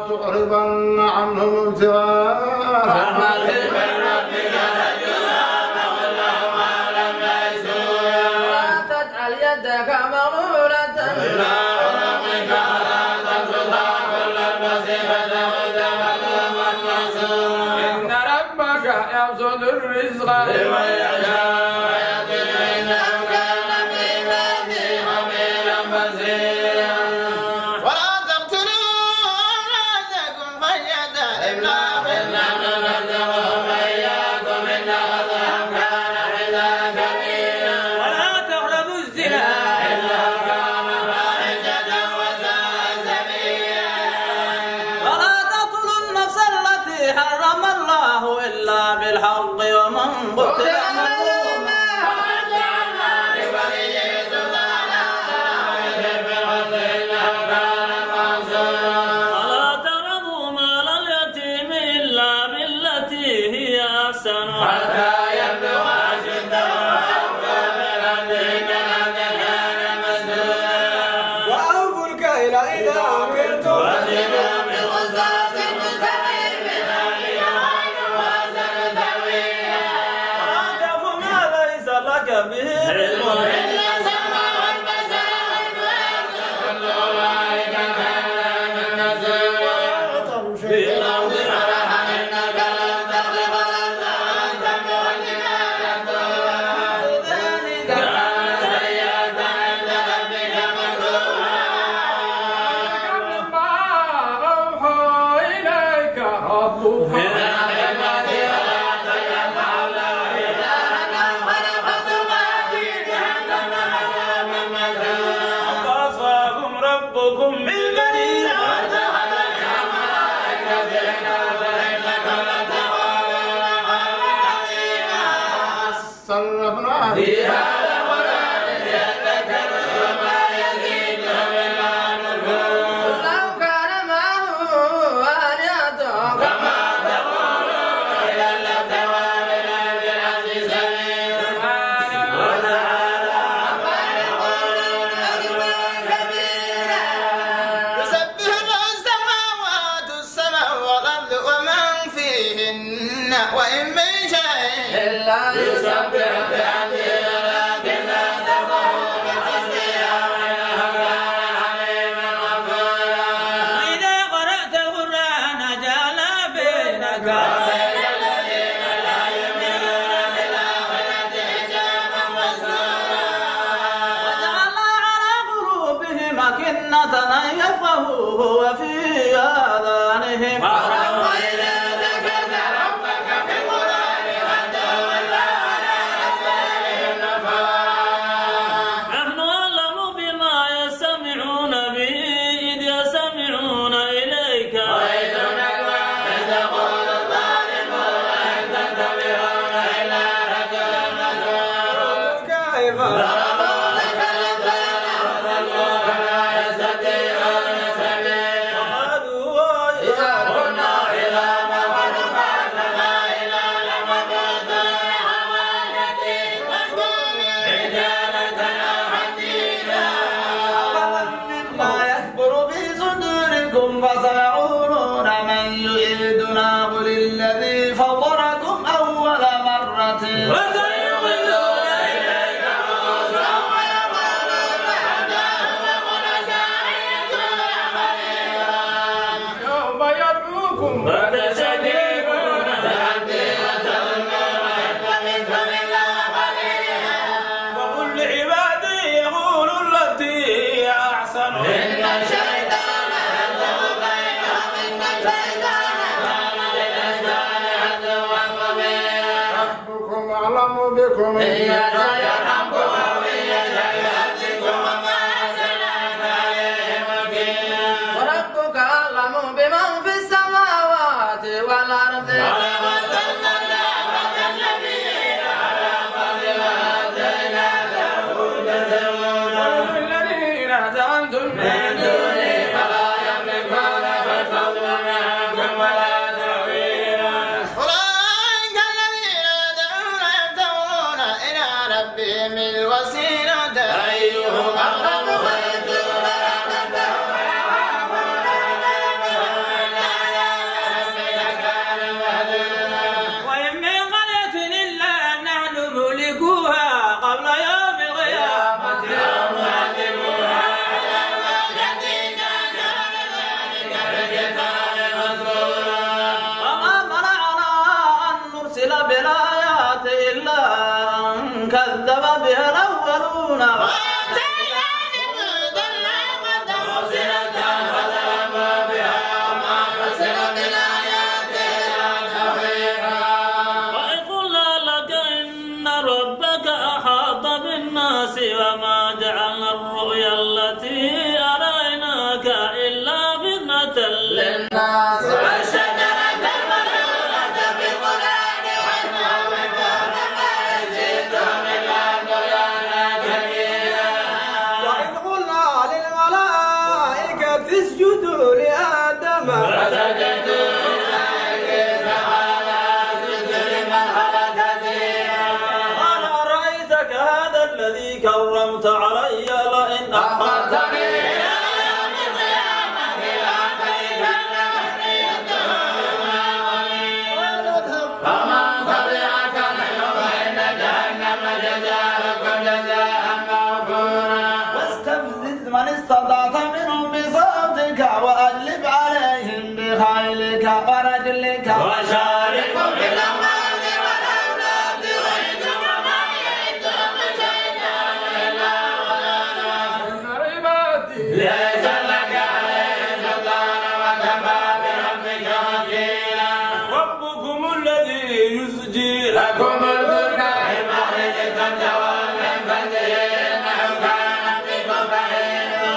S5: تعرضن عنهم ابتغاء
S2: لا تجعل يدك مغلولة
S5: إن ربك يبسط الرزق لمن يشاء
S2: ولا تقتلوا أولادكم خشية إملاق نحن نرزقهم وإياكم إن أخذهم كان حلا كبيرا
S1: ولا تقربوا الزنا
S2: إلا كان فاحشة وساء سبيلا ولا تقتلوا النفس التي حرم الله إلا بالحق ومن قتل مظلوما فقد جعلنا لوليه سلطانا ولا يشرك بالعدل إنه كان منصورا
S1: ولا تقربوا مال اليتيم إلا بالتي هي أحسن
S2: حتى يبلغ أشده ويوفى بالعدل إن العدل كان مسؤولا
S6: وأوفوا الكيل إذا كلتم
S2: وزنوا بالقسطاس المستقيم ذلك خير وأحسن تأويلا
S1: ولا تقف ما ليس لك به علم
S2: إن السمع والبصر والفؤاد كل أولئك كان مسؤولا في الأرض مرحا إنك لن تخلق الأرض وأن تبلغ الجبال طولا ذلك كان سيئة عند ربك مكروها
S5: ما أوحى إليك ربك
S2: من الحكمة ولا تجعل مع الله إلها خلقت ما في جهنم عذابا مكروها
S1: وصاكم ربكم بالبنين
S2: واتخذ الملائكة إناثا إنكم لتقولون قولا عظيما
S5: صرفنا
S2: فيها القرآن يذكر وما يزيدهم إلا نفورا لو كان معه آلهة كما تقولون إذا لابتغوا من أجل العزيز سبيلا وتعالى عما يقولون علوا كبيرا يسبح له السماوات السبع والأرض ومن فيهن وإن من شيء إلا يسبح بحمده ولكن لا تفقهون تسبيحه إنه كان حليما غفورا
S1: وإذا قرأت القرآن جعل بينك
S2: وبين الذين لا يؤمنون بالآخرة حجابا مستورا وجعلنا على قلوبهم أكنة أن يفقهوه وفي آذانهم وقرا وإذا ذكرت ربك في القرآن وتولى مما يكبر في صدوركم فسيقولون من يعيدنا قل الذي فطركم أول مرة
S1: وسيقولون إليك رؤوسهم ويقولون
S5: يوم يدعوكم
S1: وتستجيبون بحمدي وتظنون إن لبثتم إلا قليلا.
S4: وقل لعبادي يقولوا التي هي أحسن
S1: إن الشيطان ينزغ بينهم إن الشيطان كان للإنسان عدوا مبينا.
S5: ربكم أعلم بكم
S1: إن يشأ يرحمكم وإن يشأ يهدكم وما أرسلناك عليهم وكيلا.
S6: وربك أعلم بمن في السماوات والأرض
S1: ولو أرسلنا الدعوة النبيين على قدر آتيناك هدى
S6: الذين زعمتم
S1: من دوني فلا يملكون بالفضل منكم ولا تحويلا.
S2: أولئك الذين يدعون يبتغون إلى ربهم الوسيلة
S1: أيهم أقرب ويرجون رحمته ويخافون عذابه إن عذاب ربك كان مهجورا.
S6: وإن من قرية إلا نحن مهلكوها قبل يوم القيامة
S1: يوم يعذبوها عذابا شديدا كان ذلك في الكتاب مسطورا.
S6: وما منعنا أن نرسل بالآيات إلا أن كذب بها الأولون
S2: وآتينا داود الحكمة
S1: مرسلة فظلموا بها وما أرسلت الآيات إلا تخويفا.
S6: وإذ قلنا لك إن ربك أحاط بالناس وما جعلنا الرؤيا التي أريناك إلا فتنة للناس
S1: والشجرة الملعونة في القرآن والموعظة فما يزيدهم إلا طغيانا كبيرا.
S6: وإذ قلنا للملائكة اسجدوا لآدم
S1: فسجدوا إلا إبليس قال أسجد لمن خلقت طينا.
S6: قال أرأيتك هذا الذي كرمت علي لئن أخرتني
S1: إلى يوم القيامة لأعطيكن وحيدهما فمن تبعك منهم فإن جهنم جزاؤكم جزاء موفورا.
S2: واستفزز من استطعت منهم بصوتك وأجلب عليهم بخيلك ورجلك
S1: وشاركهم في الأموال والأولاد وعدهم وما يعدهم الشيطان إلا غرورا.
S5: عبادي
S1: ليس لك عليه سلطان وكفى بربك وكيلا.
S4: ربكم الذي يزجي
S1: لكم الفلك في البحر لتبتغوا من فضله إنه كان بكم رحيما.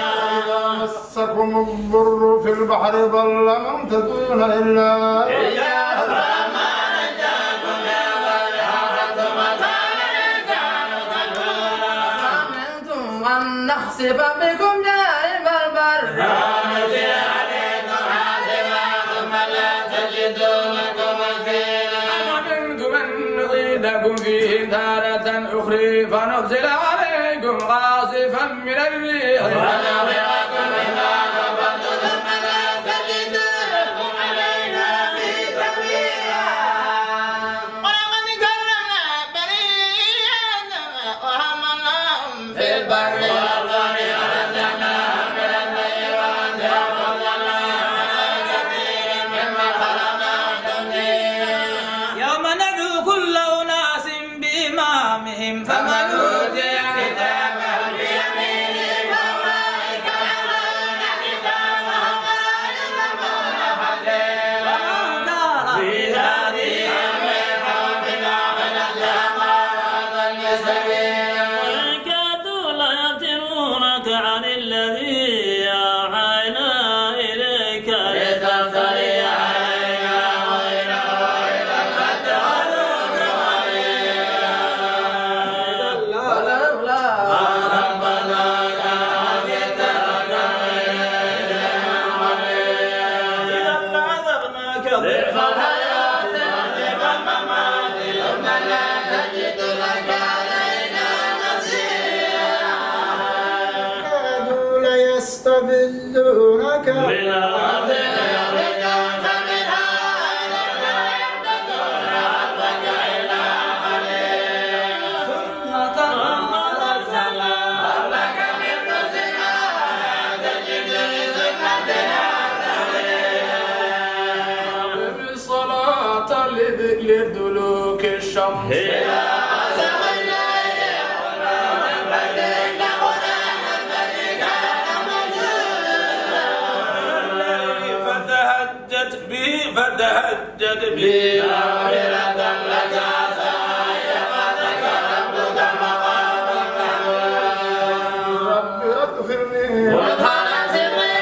S5: مسكم الضر في البحر ضل من تدعون إلا
S1: إياه فلما نجاكم من البر أعرضتم وكان الإنسان كفورا.
S6: أمنتم أن نخسف بكم جانب البر
S1: ونرسل عليكم حاسبا ثم لا تجدوا لكم وكيلا.
S6: أمنتم أن نعيدكم فيه تارة أخرى فنرسل عليكم قاصفا من الريح
S1: ونغرقكم بما كفرتم ثم لا تجدوا لكم علينا به سبيلا.
S2: ولقد كرمنا بني آدم وحملناهم
S1: في البر والبحر ورزقناهم من الطيبات وفضلناهم على كثير ممن خلقنا تفضيلا.
S6: يوم ندعو كل أناس بإمامهم فمن أوتي
S1: كتابه بيمينه فأولئك يقرؤون كتابهم ولا يظلمون فتيلا. في هذه يومين وفي الآخرة عذاب أضل سبيلا.
S6: وإن كادوا ليفتنونك عن الذي أوحينا إليك
S1: لتفتري علينا غيره إذا لاتخذوك خليلا.
S3: يستفزونك
S1: من الأرض
S5: لدلوك الشمس
S4: فتهجد به
S1: نافلة لك عسى أن يبعثك ربك مقاما
S5: رب أدخلني
S1: وادخل سري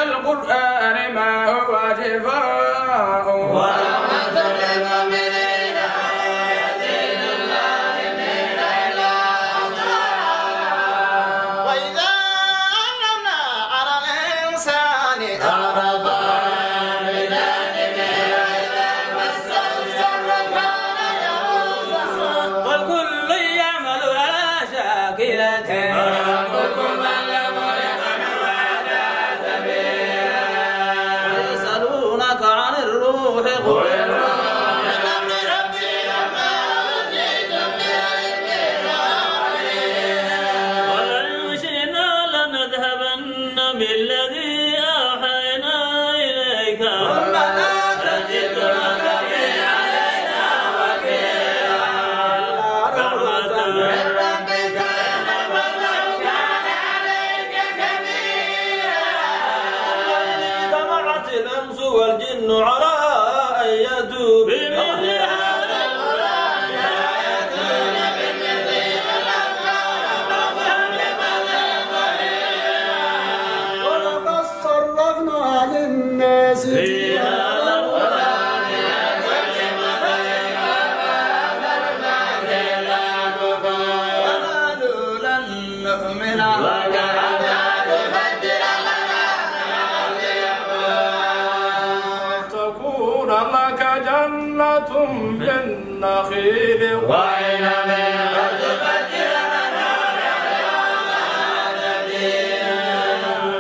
S4: القرآن ما هو شفاء
S1: ورحمة للمؤمنين ويزيد الظالمين إلا خسارا
S2: وإذا أنعمنا على الإنسان أعرض
S1: بجانبه وإذا مسه الشر كان يئوسا
S6: والكل يعمل على شاكلته
S1: ربكم أعلم يمن على سبيلا
S6: يسألونك عن الروح قل
S1: الروح من أمر ربي وما أوتيت من العلم
S6: ولئن شئنا لنذهبن بالذي أوحينا إليك
S1: ثم لا تجد لك به علينا وكيلا رحمة من ربك إن فضله كان عليك كبيرا
S4: اجتمعت الأنس والجن على أن يأتوا بمثل هذا
S1: القرآن يأتون بمثله ولو كان بعضهم لبعض
S3: ولقد صرفنا للناس
S1: في هذا القرآن يكلم غيرا فأكثر الناس كفار
S2: وقالوا لن نؤمن
S1: لك حتى تفجر لنا من الأرض
S5: تكون لك جنة من نخيل
S1: وعنب وتفجر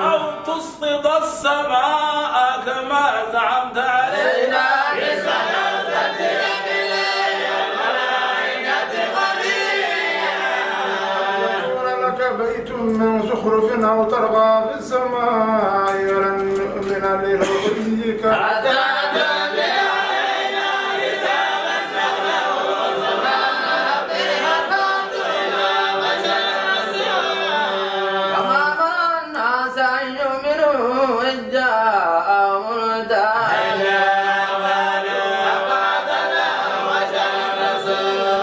S4: أو تسقط السماء كما زعمت علينا
S1: كسفا أو تنزل بالليل والملائكة قليلا
S5: يكون لك بيت من زخرف أو ترقى في السماء ولن نؤمن لرقيك
S1: حتى تنزل علينا كتابا نقرأه سبحان ربي هل كنت إلا بشرا رسولا وما ظن الناس أن يؤمنوا إذ جاءهم الهدى إلا قالوا أبعثنا بشرا رسولا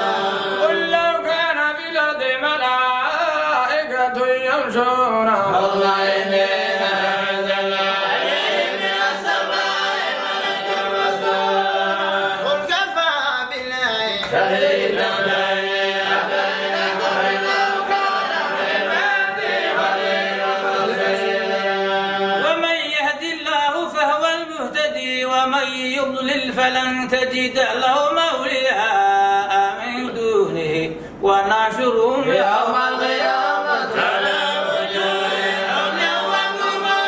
S4: قل لو كان في الأرض ملائكة يمشون
S1: والله إني أنزل عليهم من السماء ملكا رسولا
S2: قل كفى بالله
S1: شهيدا بيني وبينكم إنه كان بعبادي خبيرا بصيرا
S6: ومن يهد الله فهو المهتدي ومن يضلل فلن تجد له مولياء من دونه ونحشرهم
S1: يوم القيامة على وجوههم يوم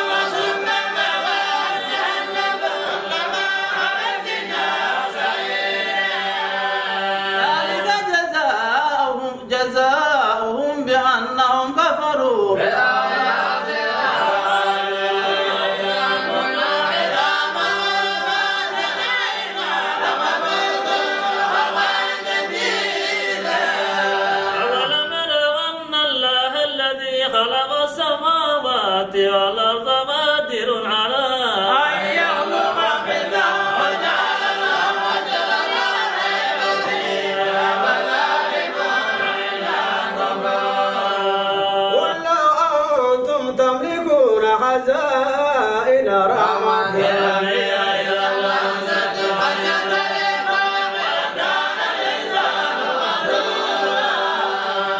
S1: وصما مواد جهنم كلما خرجت النار
S6: ذلك جزاؤهم بأنهم كفروا
S1: بآيات الله كل عظام فاتحينا لمبعوث جديدا
S6: أولم يروا أن الله الذي خلق السماوات والأرض قادر على
S1: أن يخلق مثلهم وجعل لهم أجلا لا ريب فيه وذلكم عندكم
S3: ولو أنتم تملكون خزائن رحمة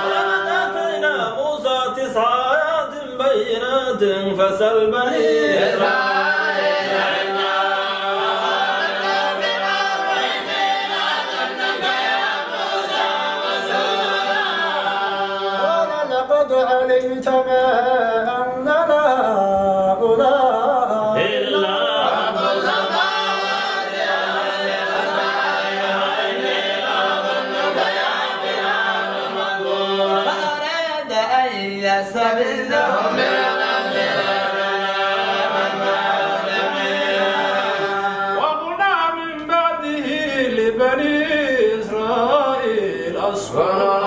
S4: ولقد آتينا موسى 9 آيات بينات فسل بني إسرائيل
S3: قال لقد علمت ما أنزل هؤلاء
S4: إلا
S2: فأراد أن يستفزهم
S5: وقلنا من بعده لبني إسرائيل أصبروا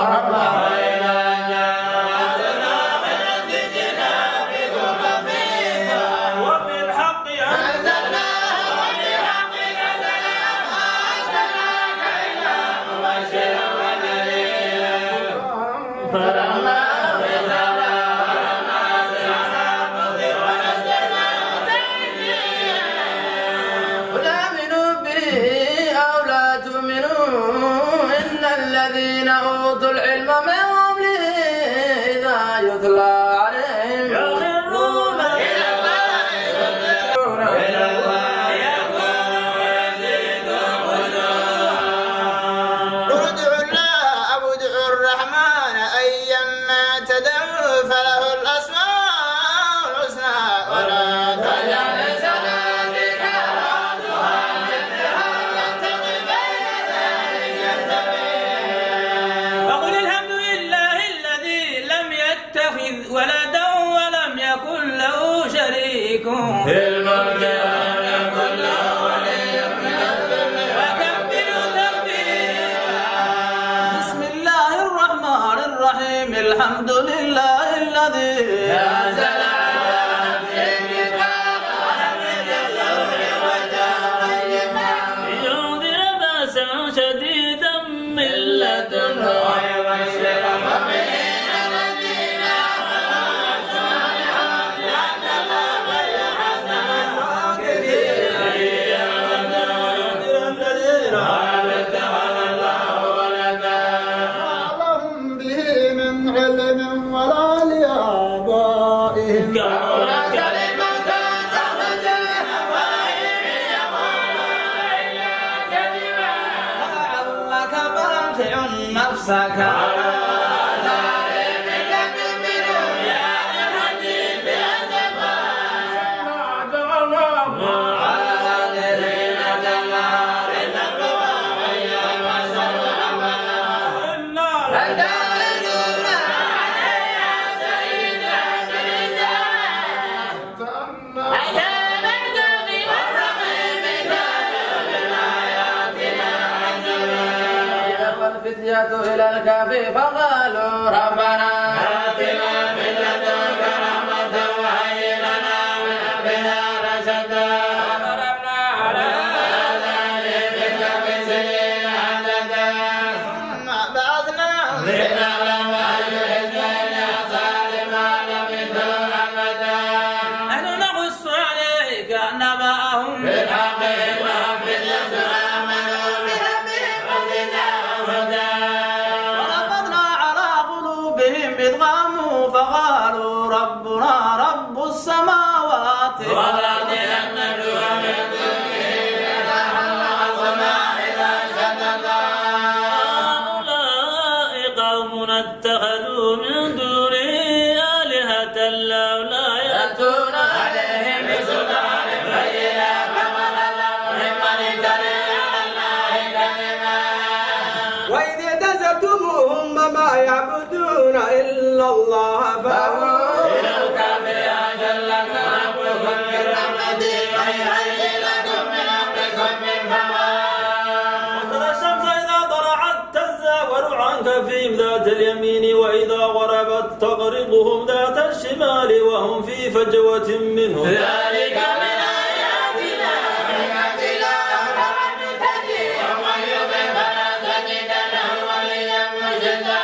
S4: وبالحق أنزلنا
S2: قل آمنوا به أو لا تؤمنوا إن الذين أوتوا العلم من قبله إذا يتلى عليهم
S4: يخرون
S2: قل ادعوا الله أو ادعوا الرحمن أيما تدعوا فله الأسماء الحسنى ولا تجعل صلاتك
S6: فقل الحمد لله الذي لم يتخذ ولدا ولم يكن له شريك
S4: في الملك ولم يكن له
S6: وكبره تكبيرا. بسم الله الرحمن الرحيم الحمد لله الذي
S2: أنزل على عبده الكتاب ولم يجعل له عوجا قيما
S4: لينذر بأسا شديدا من لدنه
S2: ويبشر المؤمنين الذين
S3: لهم به من علم ولا لآبائهم
S2: كلمة تخرج من أفواههم يقولون إلا كذبا فلعلك باخع نفسك على آثارهم إن لم يؤمنوا بهذا الحديث أسفا على الذين جمعوا لنبوى غير مسر فتعرضون عليها سيدا سيدا أيام الدم والرقيب كانوا من آياتنا عجبا والفتية إلى الكهف فقالوا ربنا آتنا من لدنك رحمة وهيئ لنا من أمرنا رشدا وضربنا على آذانهم في الكهف سنين عددا ثم بعثناهم لنعلم أي الحزبين أحصى لما لبثوا أمدا
S6: نحن نقص عليك نبأهم
S2: بالحق وهم فتية آمنوا بربهم وزدناهم هدى
S6: وربطنا على قلوبهم إذ قاموا فقالوا ربنا رب السماوات
S2: والأرض لم ندعو من دونه إلها وما إذا شددا
S4: هؤلاء قوم اتخذوا من دونه آلهة لولا
S2: يأتون عليهم بسلطان بين فمن أظلم ممن افترى على الله كذبا
S3: وإذ اعتزلتموهم وما يعبدون إلا الله فهو
S2: إلى الكهف أجلك ربكم من رحمته ويهيئ لكم من أمركم من فواه
S4: وترى الشمس إذا طلعت تزاور عن كفهم ذات اليمين وإذا غربت تقرضهم ذات الشمال وهم في فجوة منه
S2: ذلك من آياتنا نهدي الله لمن يهتدي ومن يضل فلا تجد له وليا مرشدا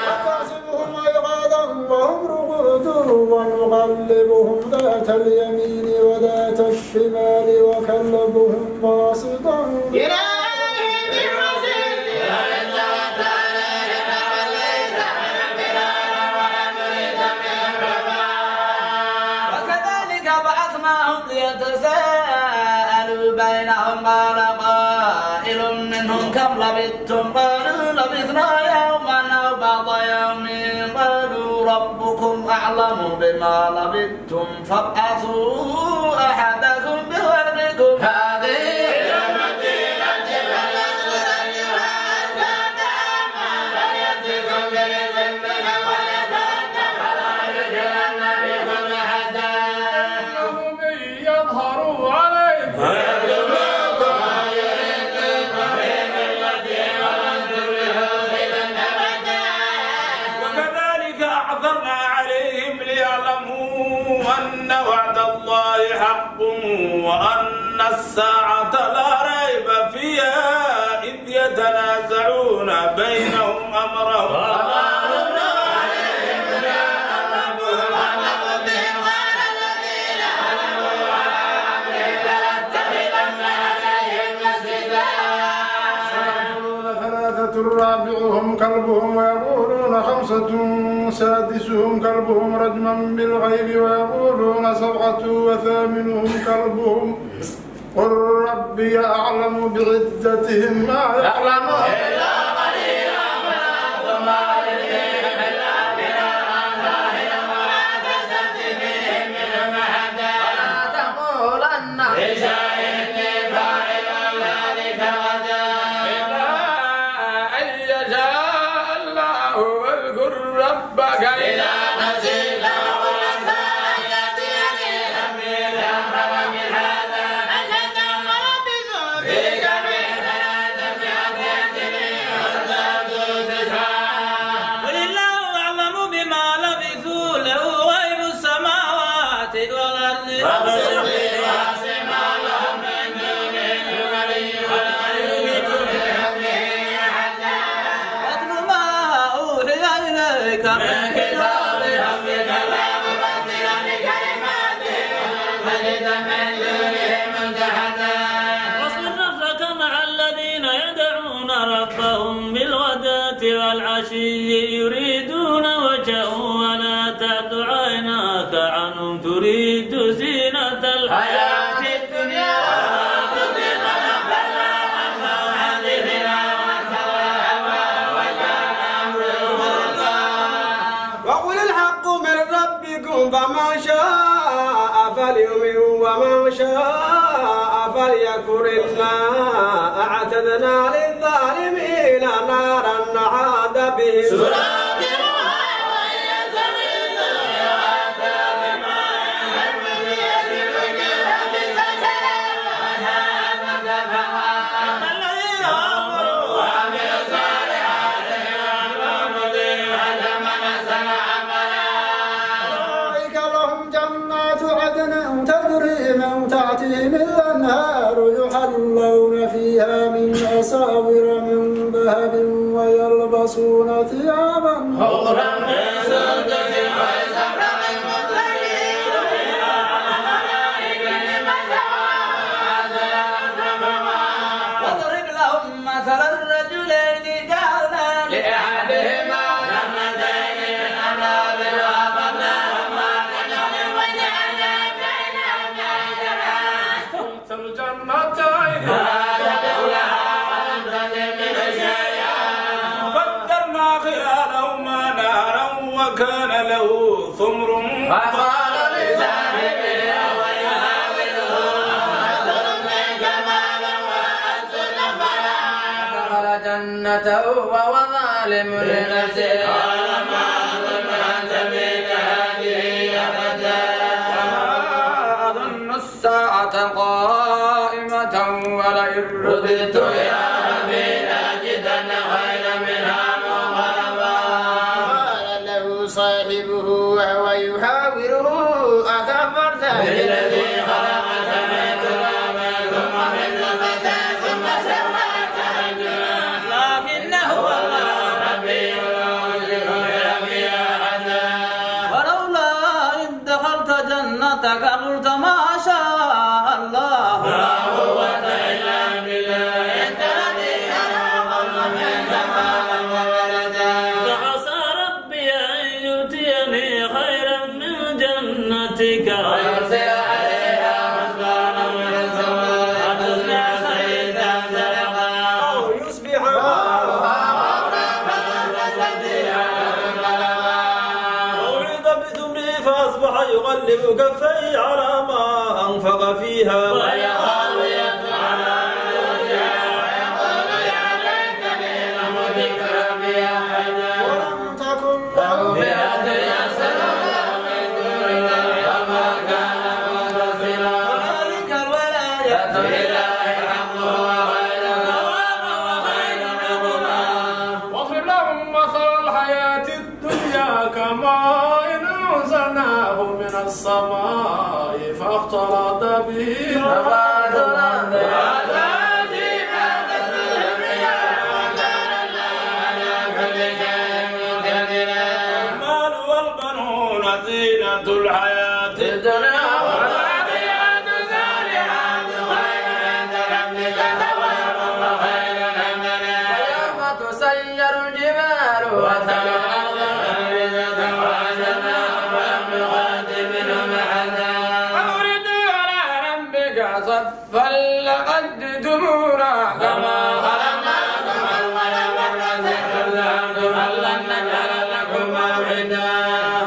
S3: وتحسبهم أيقاظا وهم رقود ونقلبهم ذات اليمين وذات الشمال وكلبهم باسطا
S2: إلهي بالرشد وإن توت عليهم فوليت من فرارا ولم يرد من رفاه هم ليتساءلوا بينهم قال قائل منهم كم لبثتم قالوا لبثنا يوما أو بعض يوم قالوا ربكم أعلم بما لبثتم فابعثوا أحدكم بورقكم هذه
S4: أن وعد الله حق وأن الساعة لا ريب فيها إذ يتنازعون بينهم أمرهم
S5: رابعهم كلبهم ويقولون خمسة سادسهم كلبهم رجما بالغيب ويقولون سبعة وثامنهم كلبهم قل ربي أعلم بعدتهم ما يعلمون إلا قليلا وما يدريهم إلا بلاء ظاهرا ولا تستفتهم منهم أحدا ولا تقولن لشيء إني فاعل ذلك غدا
S2: ربك إلى نسيت
S1: وقلت يأتيني أمي لأقرب من هذا أنت ولبثوا في كبير ثلاثة يأتيني وازدادوا تسعة قل الله أعلم بما لبثوا له غيب السماوات والأرض وبصري وأسمع لهم من دونه ولي ولا يؤمن بحكمه أحدا واتل ما أوحي إليك من كتاب ربك لا مبدل لكلماته ولن من دونه ملتحدا واصبر نفسك مع الذين يدعون ربهم بالغداة والعشي يريدون وجهه ولا تعد عيناك عنهم تريد زينة الحياة الدنيا
S3: وقل الحق من ربكم فمن شاء فليؤمن ومن شاء فليكفر إنا أعتدنا للظالمين نارا نحاط بهم تأتيهم الأنهار يحلون فيها من أساور من ذهب ويلبسون ثيابا
S1: خضرا من سندس واستبرق متكئين فيها على الأرائك
S2: واضرب لهم مثل الرجلين جعلنا لأحدهما جنتين من أعناب وحفظناهما بنخل وجعلنا بينهما
S4: الجنتين فجرنا خلالهما نهرا وكان له ثمر
S2: فقال لصاحبه ويحاوره أترك مالا وأعز نفرا دخل جنته وهو ظالم لنفسه قال ما أظن أن تبيد هذه أبدا أظن الساعة قائمة ولئن رددت إلى ربي لأجدن خيرا منها منقلبا
S3: قال له صاحبه وهو يحاوره أكفرت
S2: بالذي خلقك من تراب ثم من نطفة ثم سواك رجلا لكن هو الله ربي ولا أشرك بربي أحدا ولولا إذ دخلت جنتك قلت ما شاء الله لا قوة إلا بالله إن تأتي أنا وقل منك مالا وولدا
S1: فعسى ربي أن يؤتيني خيرا من جنتك
S2: ويرسل عليها
S4: وعيد بثمره فأصبح يغلب كفيه على ما أنفق فيها
S1: وهي خاوية على عروشها ويقول يا ليتني لم أدرك بها حدا
S3: ولم تكن
S1: له فئة ينصرونها من دون الله وما كان منتصرا وذلك الولاية لله الحق وخير ثوابا وخير عقبا
S5: واضرب لهم مثل الحياة الدنيا كماء أنزلناه من السماء فاختلط به
S1: نبات الأرض حتى أجيب تسلم رياح وكان الله على كل شيء مقتدرا
S4: المال والبنون زينة الحياة
S1: الدنيا والباقيات الصالحات خير عند ربك ثوابا وخير أملا ويوم تسير الجبال وترى الأرض بارزة وحشرناهم بغاد منهم أحدا وعرضوا على ربك صفا لقد جئتمونا كما خلقناكم أول مرة كذبتم هل لن نجعل لكم موعدا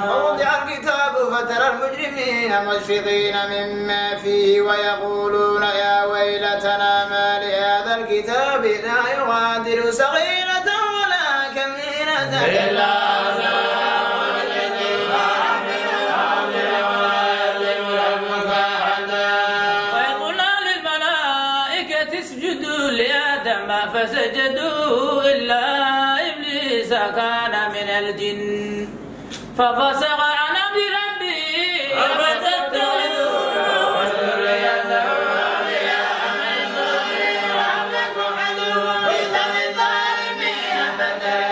S3: ووضع الكتاب فترى المجرمين مشفقين مما فيه ويقولون يا ويلتنا ما لهذا الكتاب لا يغادر صغيرة ولا كبيرة
S1: إلا أحصاها ووجدوا ولا يظلم ربك أحدا
S6: ويقولنا للملائكة اسجدوا لآدم فسجدوا إلا إبليس كان من الجن ففسق عن أمر ربه
S1: أفتتخذونه وذريته أولياء من دوني وأنكم عدوا بئس للظالمين بدلا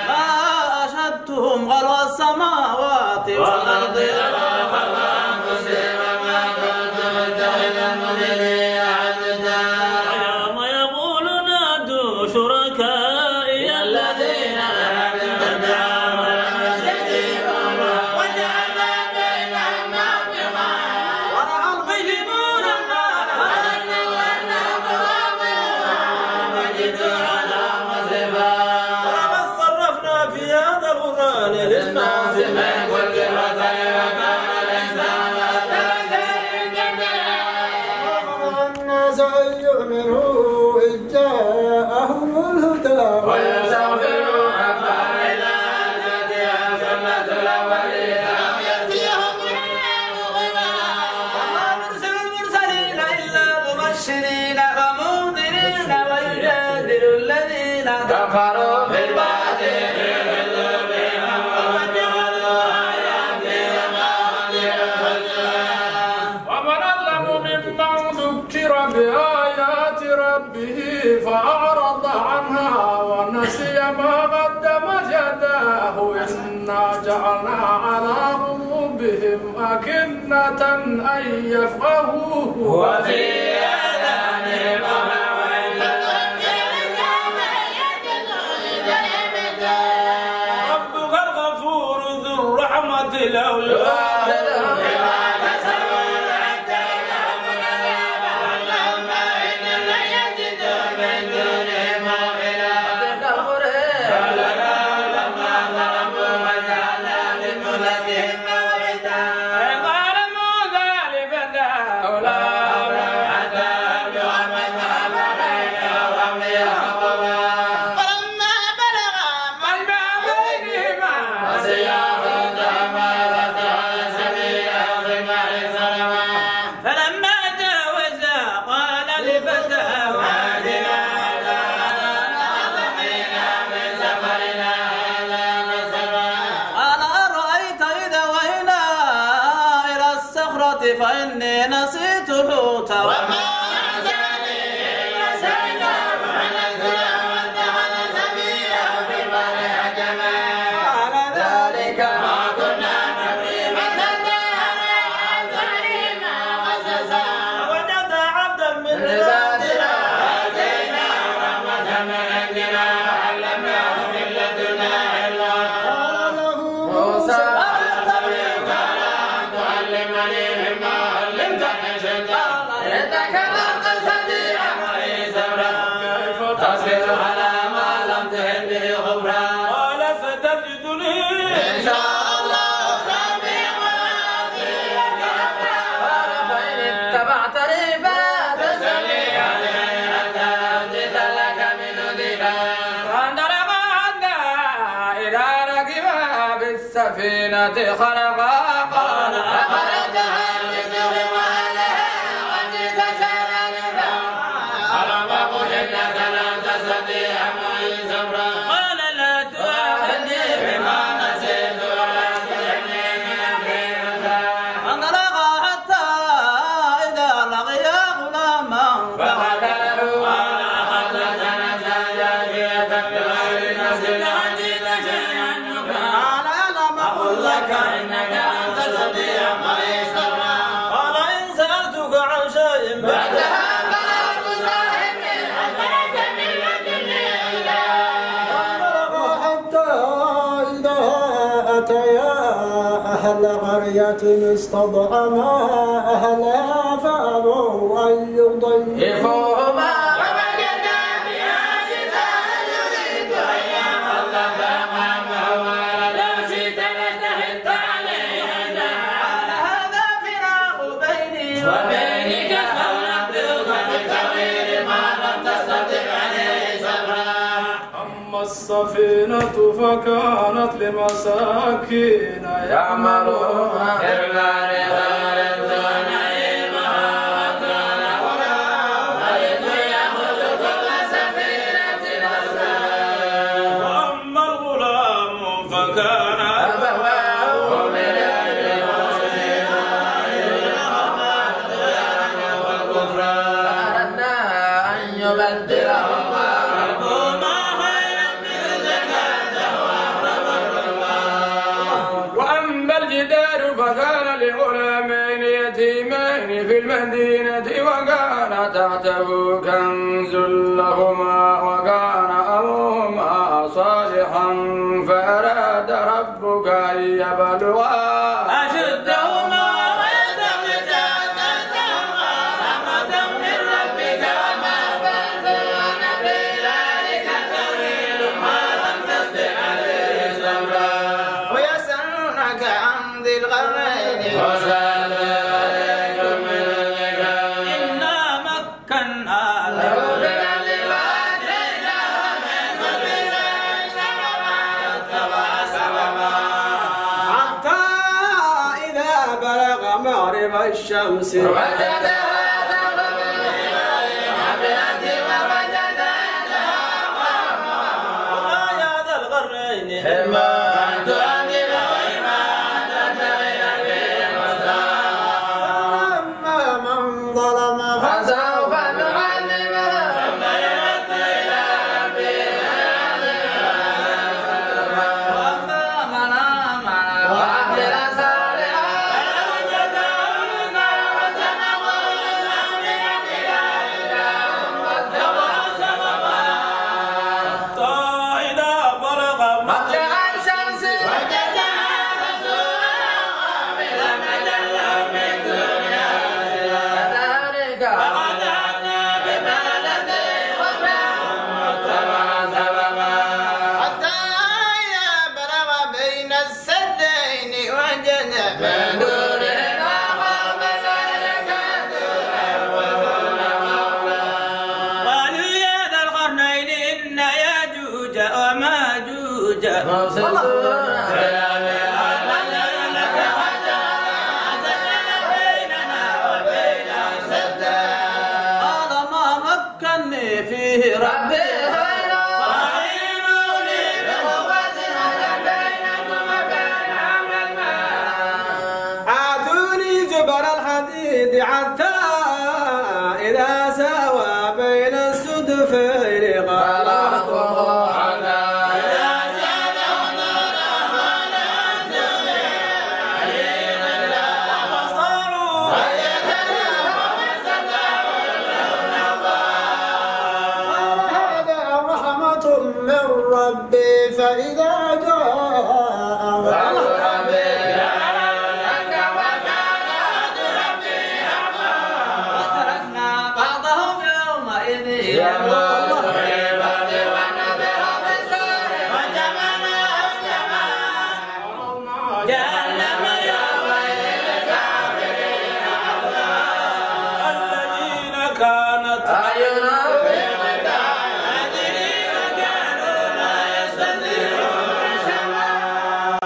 S6: ما أشهدتهم خلق السماوات والأرض
S1: وما خلق أنفسهم وما كنت متخذ المضلين عضدا
S4: يوم يقول نادوا شركائي
S1: الذين أعلموا ولم يستجيبوا له وجعلنا بينهم موبقا
S6: ورأى المجرمون النار
S1: وجدوا على مصفا
S4: ولقد صرفنا في هذا القرآن للناس
S1: من كل مثل وكان الإنسان أكثر شيء جدلا
S3: وأمر الناس أن يؤمنوا إذ جاءهم الهدى
S1: ويستغفروا ربا إلا أن تأتيهم سنة الأولين أو يأتيهم العذاب غبارا
S6: وما نرسل المرسلين إلا مبشرين ومنذرين ويجادل الذين
S1: كفروا بالباطل ليضلوا بهم واتخذوا آياتهم هزوا
S5: ومن أظلم ممن ذكر بآيات ربه فأعرض عنها ونسي ما قدمت يداه إنا جعلنا على قلوبهم أكنة أن يفقهوه
S1: وفي آذانهم
S4: ربك الغفور ذو الرحمة لو
S1: يؤاخذهم بما كسبوا حتى لهم العذاب اللهم إنا لن يجدوا من دونه موئلا فلنا لما ظلموا وجعلنا لمهلكهم موعدا قال موسى لفتاه لا أبرح حتى أبلغ مجمع البحرين أو أمضي حقبا
S6: فلما بلغ
S1: مجمع بينهما وسياق حمالة على سبيل الحمار سلما
S6: فلما جاوزا قال لفتاه
S1: آتنا أضحينا من سفرنا هذا نسبا
S6: قال أرأيت إذا وإنا إلى الصخرة فإني نسيت الحوت
S1: وما أنساني إلا شيطان أن أذكره واتخذ سبيله في البحر عجبا قال ذلك ما كنا نبغي فصدقنا عن ظهرهما قصصا
S4: وجد عبدا من
S1: من عبادنا آتيناه رحمة من عندنا وعلمناه من لدنا علما
S3: قال له
S1: موسى أتبعك على أن تعلمني مما علمتني شيئا إنك
S2: للسفينة خلقها قال
S1: أخرجها للنور وأهلها وجئت شرفا ألم أقل إنك لن تستطيع معي صبرا
S6: قال لا تؤاخذني
S1: بما نسيت ولا تجعلني من أمري عسرا
S6: فانطلق حتى إذا لقيا غلاما
S1: فقتله قال أخذت نفسا جارية بغير نفس وجئت شيئا نكرا
S6: قال ألم أقل لك
S1: إنك لن تستطيع معي صبرا
S4: قال إن سألتك عن شيء
S1: بعدها فلا تصاحبني حتى تملكني
S3: حتى إذا أتيا أهل قرية استطعما أهلها فأبوا أن يضيفوهما
S1: ووجدا فيها جدارا يريد أن ينقض فأقامه لو شئت لاتخذت عليه أجرا
S6: هذا فراق بيني
S1: وبينك فأنبئك بتأويل ما لم تستطع عليه صبرا
S2: أما السفينة فكانت لمساكين يعملون
S1: في البحر فأردت أن أعيبها وكان أردت يأخذ كل سفينة غصبا
S4: وأما الغلام فكان
S1: أبواه من أجل وكفرا أردنا أن يبدلهما ربهما خيرا منه زكاة وأقرب رحما
S2: وأما الجدار فكان لغلامين يتيمين في المدينة وكان تحته كنز لهما وكان أبوهما صالحا فأراد ربك أن يبلغا
S6: أشدهما
S1: ويستخرجا كنزهما رحمة من ربك وما فاتنا في ذلك تأويل ما لم تستطع عليه صبرا
S6: ويسألونك عن ذي القرنين
S1: وسأل عليكم من الذكر
S6: إنا مكنا له
S1: ربنا وآتيناه من كل شيء سببا واتبع سببا
S3: حتى إذا بلغ مغرب الشمس
S1: وجدها تغرب في حبلة ووجد عندها
S4: يا ذا القرنين
S1: إما أن تؤدب وإما أن تتبع فيهم
S3: أما من ظلم
S1: فسوف نعلمه ثم يرد إلى ربه
S6: وأما من آمن
S1: وعمل صالحا فلوجداه منا وتنقل من أمرنا واتبع سببا
S4: حتى إذا بلغ
S1: مطلع الشمس وجدها تزورا قابلا تجلى من دنيا كذلك فقطعنا ببلده خبرا واتبع سببا
S6: حتى إذا بلغ بين السدين وجد
S1: من دونهما قوما لا يكادون مولى
S6: قالوا يا ذا القرنين إن ياجوج وماجوج
S1: مفسدون في الأرض أعلن لك وجعل بيننا وبين سدا
S6: قال ما مكني فيه ربي
S1: خيرا وأعينوني بقوة أجعل بينكم وبين عمل
S3: آتوني زبر الحديد حتى إذا ساوى بين السدفين قال هذا رحمة من ربي فإذا جاء
S6: وتركنا بعضهم يومئذ
S1: يموت في البرد ونبر بالسور وجمعناهم جمعا جهنم يومئذ للكافرين عرضا
S4: الذين كانت
S1: أعينهم في غطاء الذين كانوا لا يستطيعون سمعا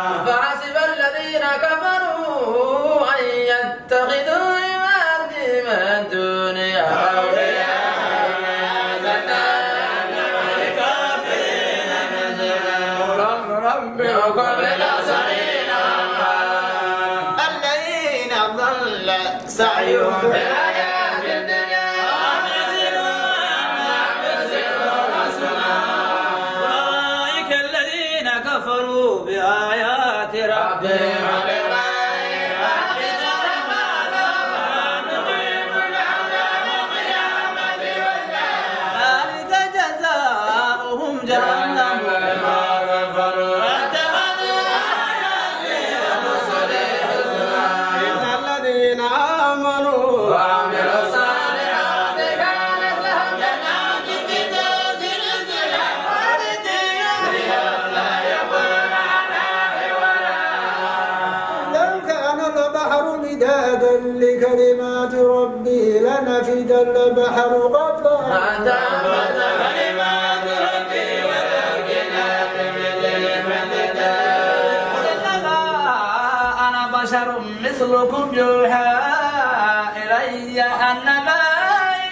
S3: الذين ضل سعيهم في الحياة الدنيا
S6: أولئك الذين كفروا بآيات ربهم ذلك جزاؤهم جهنم بما كفروا واتخذوا آياتي ورسلي هزوا
S3: إن الذين آمنوا
S6: وعملوا الصالحات كانت لهم جنات الفردوس نزلا خالدين فيها لا يبغون عنها حولا
S3: لو كان البحر مدادا لكلمات ربي لنفد البحر قبل أن
S6: تعبد كلمات ربي ولكن بمثل مددا قل إنما أنا بشر مثلكم يوحى إلي أنما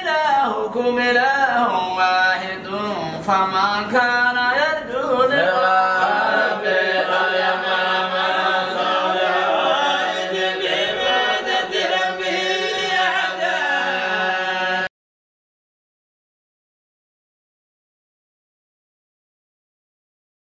S6: إلهكم إله واحد فمن كان يرجو لقاء